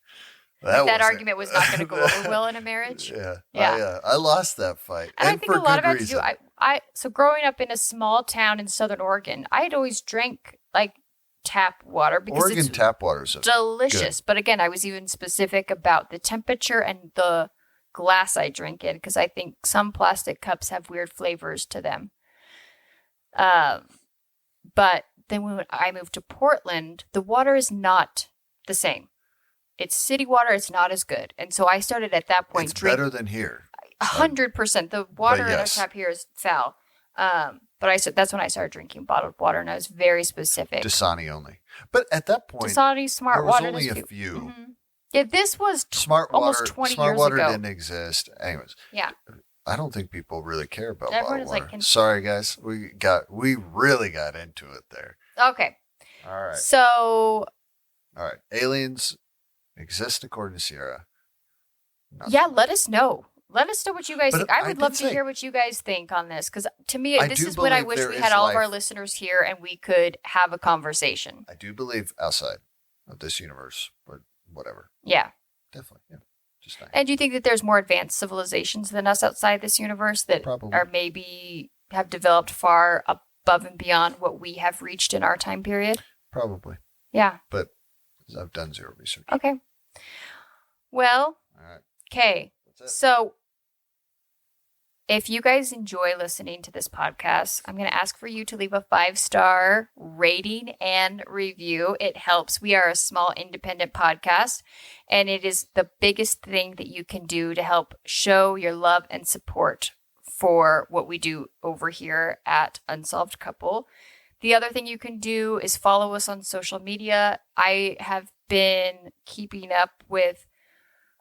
That argument was not going to go over well in a marriage. Yeah. I lost that fight. And I think a lot of it had to do, so growing up in a small town in Southern Oregon, I had always drank like tap water because Oregon tap water is delicious. Good. But again, I was even specific about the temperature and the glass I drink in because I think some plastic cups have weird flavors to them. But then when I moved to Portland, the water is not the same. It's city water. It's not as good. And so I started at that point. It's better than here. 100%. The water in our tap here is foul. But that's when I started drinking bottled water, and I was very specific. Dasani only. But at that point, Dasani, Smart Water. There was only a few. Mm-hmm. Yeah, this was Smart almost water, 20 Smart years water ago. didn't exist. Anyways. Yeah. I don't think people really care about Everyone bottled water. Sorry, guys. We really got into it there. Okay. All right. So. All right. Aliens exist according to Sierra. Yeah, let us know. Let us know what you guys think. I would love to hear what you guys think on this because to me, this is when I wish we had all of our listeners here and we could have a conversation. I do believe outside of this universe or whatever. Yeah. Definitely. Yeah. Just nice. And do you think that there's more advanced civilizations than us outside this universe that are maybe have developed far above and beyond what we have reached in our time period? Probably. Yeah. But I've done zero research. Okay. Well, all right. Okay. So if you guys enjoy listening to this podcast, I'm going to ask for you to leave a 5-star rating and review. It helps. We are a small independent podcast, and it is the biggest thing that you can do to help show your love and support for what we do over here at Unsolved Couple. The other thing you can do is follow us on social media. I have been keeping up with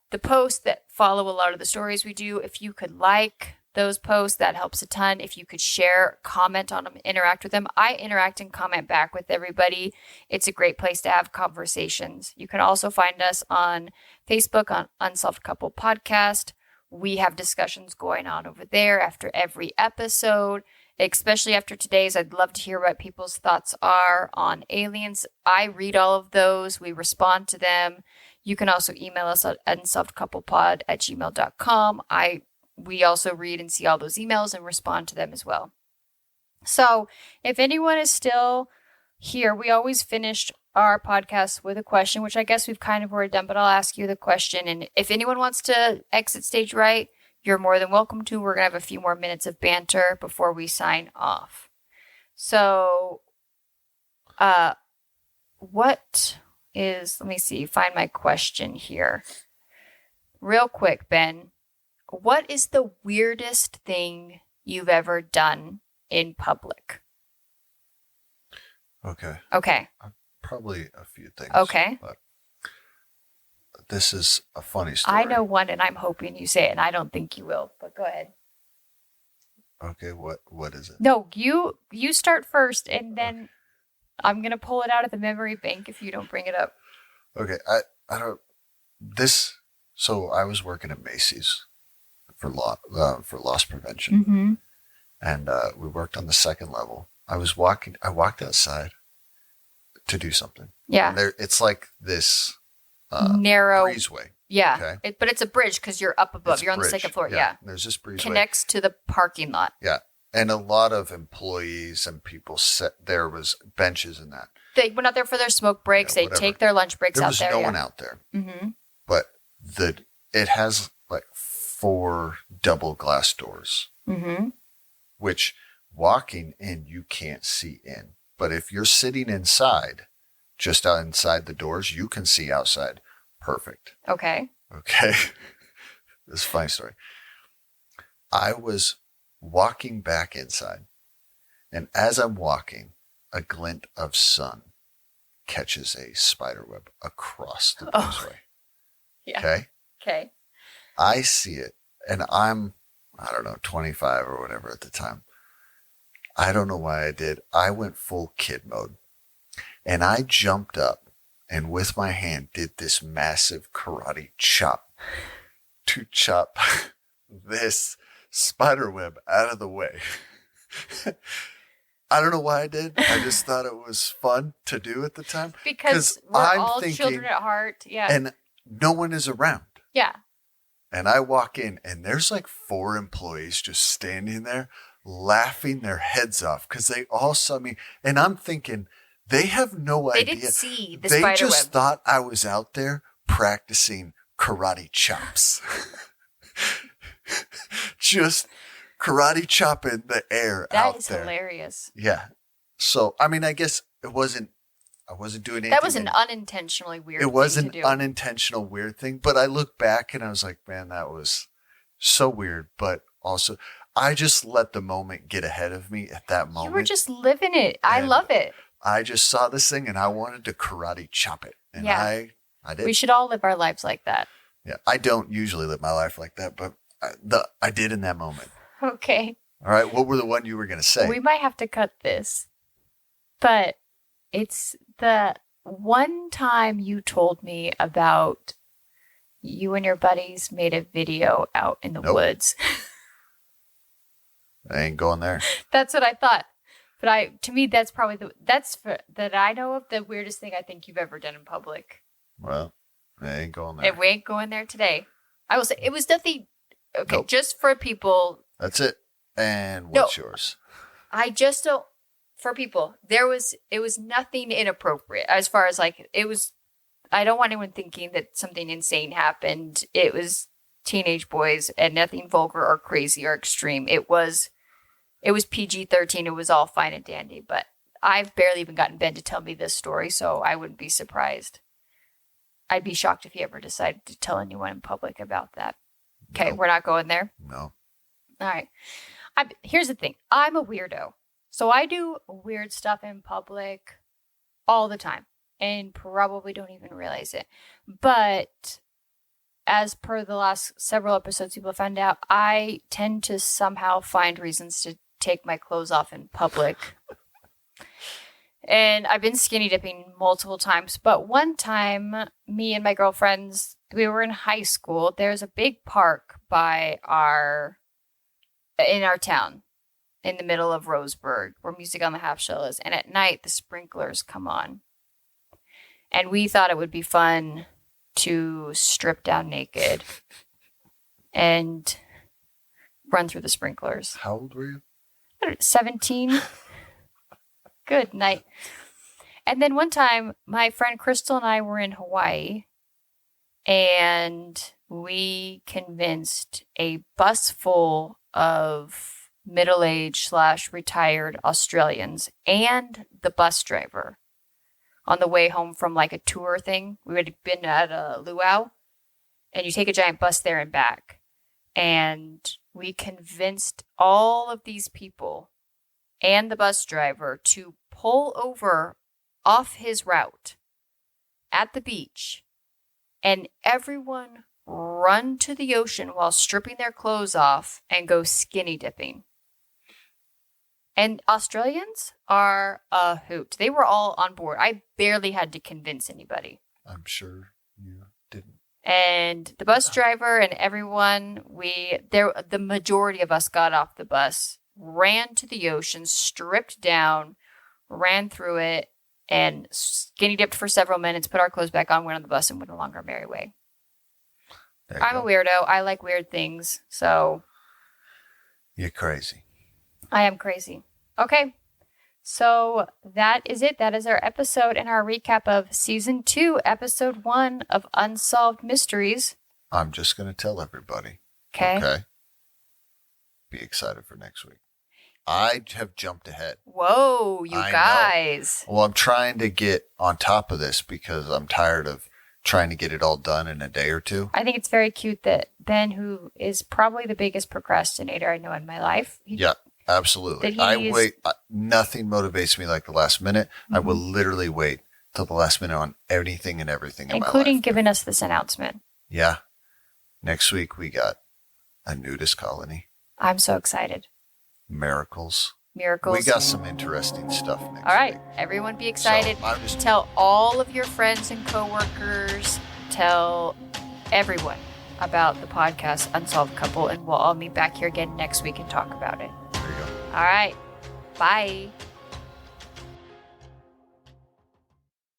the posts that follow a lot of the stories we do. If you could like those posts, that helps a ton. If you could share, comment on them, interact with them. I interact and comment back with everybody. It's a great place to have conversations. You can also find us on Facebook on Unsolved Couple Podcast. We have discussions going on over there after every episode, especially after today's. I'd love to hear what people's thoughts are on aliens. I read all of those. We respond to them. You can also email us at unsolvedcouplepod@gmail.com. We also read and see all those emails and respond to them as well. So if anyone is still here, we always finish our podcast with a question, which I guess we've kind of already done, but I'll ask you the question. And if anyone wants to exit stage right, you're more than welcome to. We're going to have a few more minutes of banter before we sign off. So, let me see, find my question here. Real quick, Ben. What is the weirdest thing you've ever done in public? Okay. Probably a few things. Okay. But this is a funny story. I know one, and I'm hoping you say it, and I don't think you will, but go ahead. Okay, what is it? No, you start first, and then I'm going to pull it out of the memory bank if you don't bring it up. Okay, I don't... This So I was working at Macy's for loss prevention, Mm-hmm. and we worked on the second level. I walked outside to do something, Yeah. and it's like this Narrow. breezeway. Yeah. Okay, But it's a bridge because you're up above. it's a You're on the bridge. second floor. Yeah, Yeah. there's this breezeway. Connects to the parking lot. Yeah, and a lot of employees and people there was benches in that. They went out there for their smoke breaks. Yeah, they whatever. take their lunch breaks There out was there. no Yeah. one out there, Mm-hmm. but it has like 4 double glass doors, Mm-hmm. which walking in you can't see in. But if you're sitting inside, just inside the doors, you can see outside. Perfect. Okay. Okay. This is a funny story. I was walking back inside, and as I'm walking, a glint of sun catches a spider web across the Oh. breezeway. Yeah. Okay. Okay. I see it, and I don't know, 25 or whatever at the time. I don't know why I did. I went full kid mode, and I jumped up and with my hand did this massive karate chop to chop this spider web out of the way. I don't know why I did. I just thought it was fun to do at the time. Because we're all children at heart. Yeah. And no one is around. Yeah. And I walk in, and there's like 4 employees just standing there laughing their heads off because they all saw me. And I'm thinking, they have no They idea. didn't see the They spider just web. thought I was out there practicing karate chops. Just karate chopping the air out That there. is hilarious. Yeah. So, I mean, I guess I wasn't doing anything. That was an unintentionally weird thing It was to an do. unintentional weird thing, but I look back and I was like, man, that was so weird. But also, I just let the moment get ahead of me at that moment. You were just living it. I And love it. I just saw this thing and I wanted to karate chop it. And Yeah. I did. We should all live our lives like that. Yeah. I don't usually live my life like that, but I did in that moment. Okay. All right. What were the one you were going to say? We might have to cut this. But it's the one time you told me about you and your buddies made a video out in the Nope. woods. I ain't going there. That's what I thought. But to me, that's probably that I know of the weirdest thing I think you've ever done in public. Well, I ain't going there. And we ain't going there today. I will say it was nothing. Okay, Nope. just for people. That's it. And what's yours? I just don't. For people, it was nothing inappropriate as far as like it was. I don't want anyone thinking that something insane happened. It was teenage boys and nothing vulgar or crazy or extreme. It was PG-13. It was all fine and dandy. But I've barely even gotten Ben to tell me this story, so I wouldn't be surprised. I'd be shocked if he ever decided to tell anyone in public about that. Okay, No. we're not going there. No. All right. Here's the thing. I'm a weirdo. So I do weird stuff in public all the time and probably don't even realize it. But as per the last several episodes people have found out, I tend to somehow find reasons to take my clothes off in public. And I've been skinny dipping multiple times. But one time, me and my girlfriends, we were in high school. There's a big park in our town in the middle of Roseburg where Music on the Half Shell is. And at night, the sprinklers come on. And we thought it would be fun to strip down naked and run through the sprinklers. How old were you? 17. Good night. And then one time, my friend Crystal and I were in Hawaii, and we convinced a bus full of middle-aged / retired Australians and the bus driver on the way home from like a tour thing. We had been at a luau, and you take a giant bus there and back. And we convinced all of these people and the bus driver to pull over off his route at the beach and everyone run to the ocean while stripping their clothes off and go skinny dipping. And Australians are a hoot. They were all on board. I barely had to convince anybody. I'm sure you didn't. And the bus driver and everyone, the majority of us got off the bus, ran to the ocean, stripped down, ran through it, and skinny dipped for several minutes, put our clothes back on, went on the bus, and went along our merry way. I'm a weirdo. I like weird things. So. You're crazy. I am crazy. Okay. So that is it. That is our episode and our recap of season 2, episode 1 of Unsolved Mysteries. I'm just going to tell everybody. Okay. Be excited for next week. I have jumped ahead. Whoa, you guys. Well, I'm trying to get on top of this because I'm tired of trying to get it all done in a day or two. I think it's very cute that Ben, who is probably the biggest procrastinator I know in my life. Yeah, absolutely. I wait. Nothing motivates me like the last minute. Mm-hmm. I will literally wait till the last minute on anything and everything in my life. Including giving us this announcement. Yeah. Next week, we got a nudist colony. I'm so excited. Miracles. We got some interesting stuff next week. All right. Everyone be excited. So tell all of your friends and coworkers. Tell everyone about the podcast Unsolved Couple. And we'll all meet back here again next week and talk about it. There you go. All right. Bye.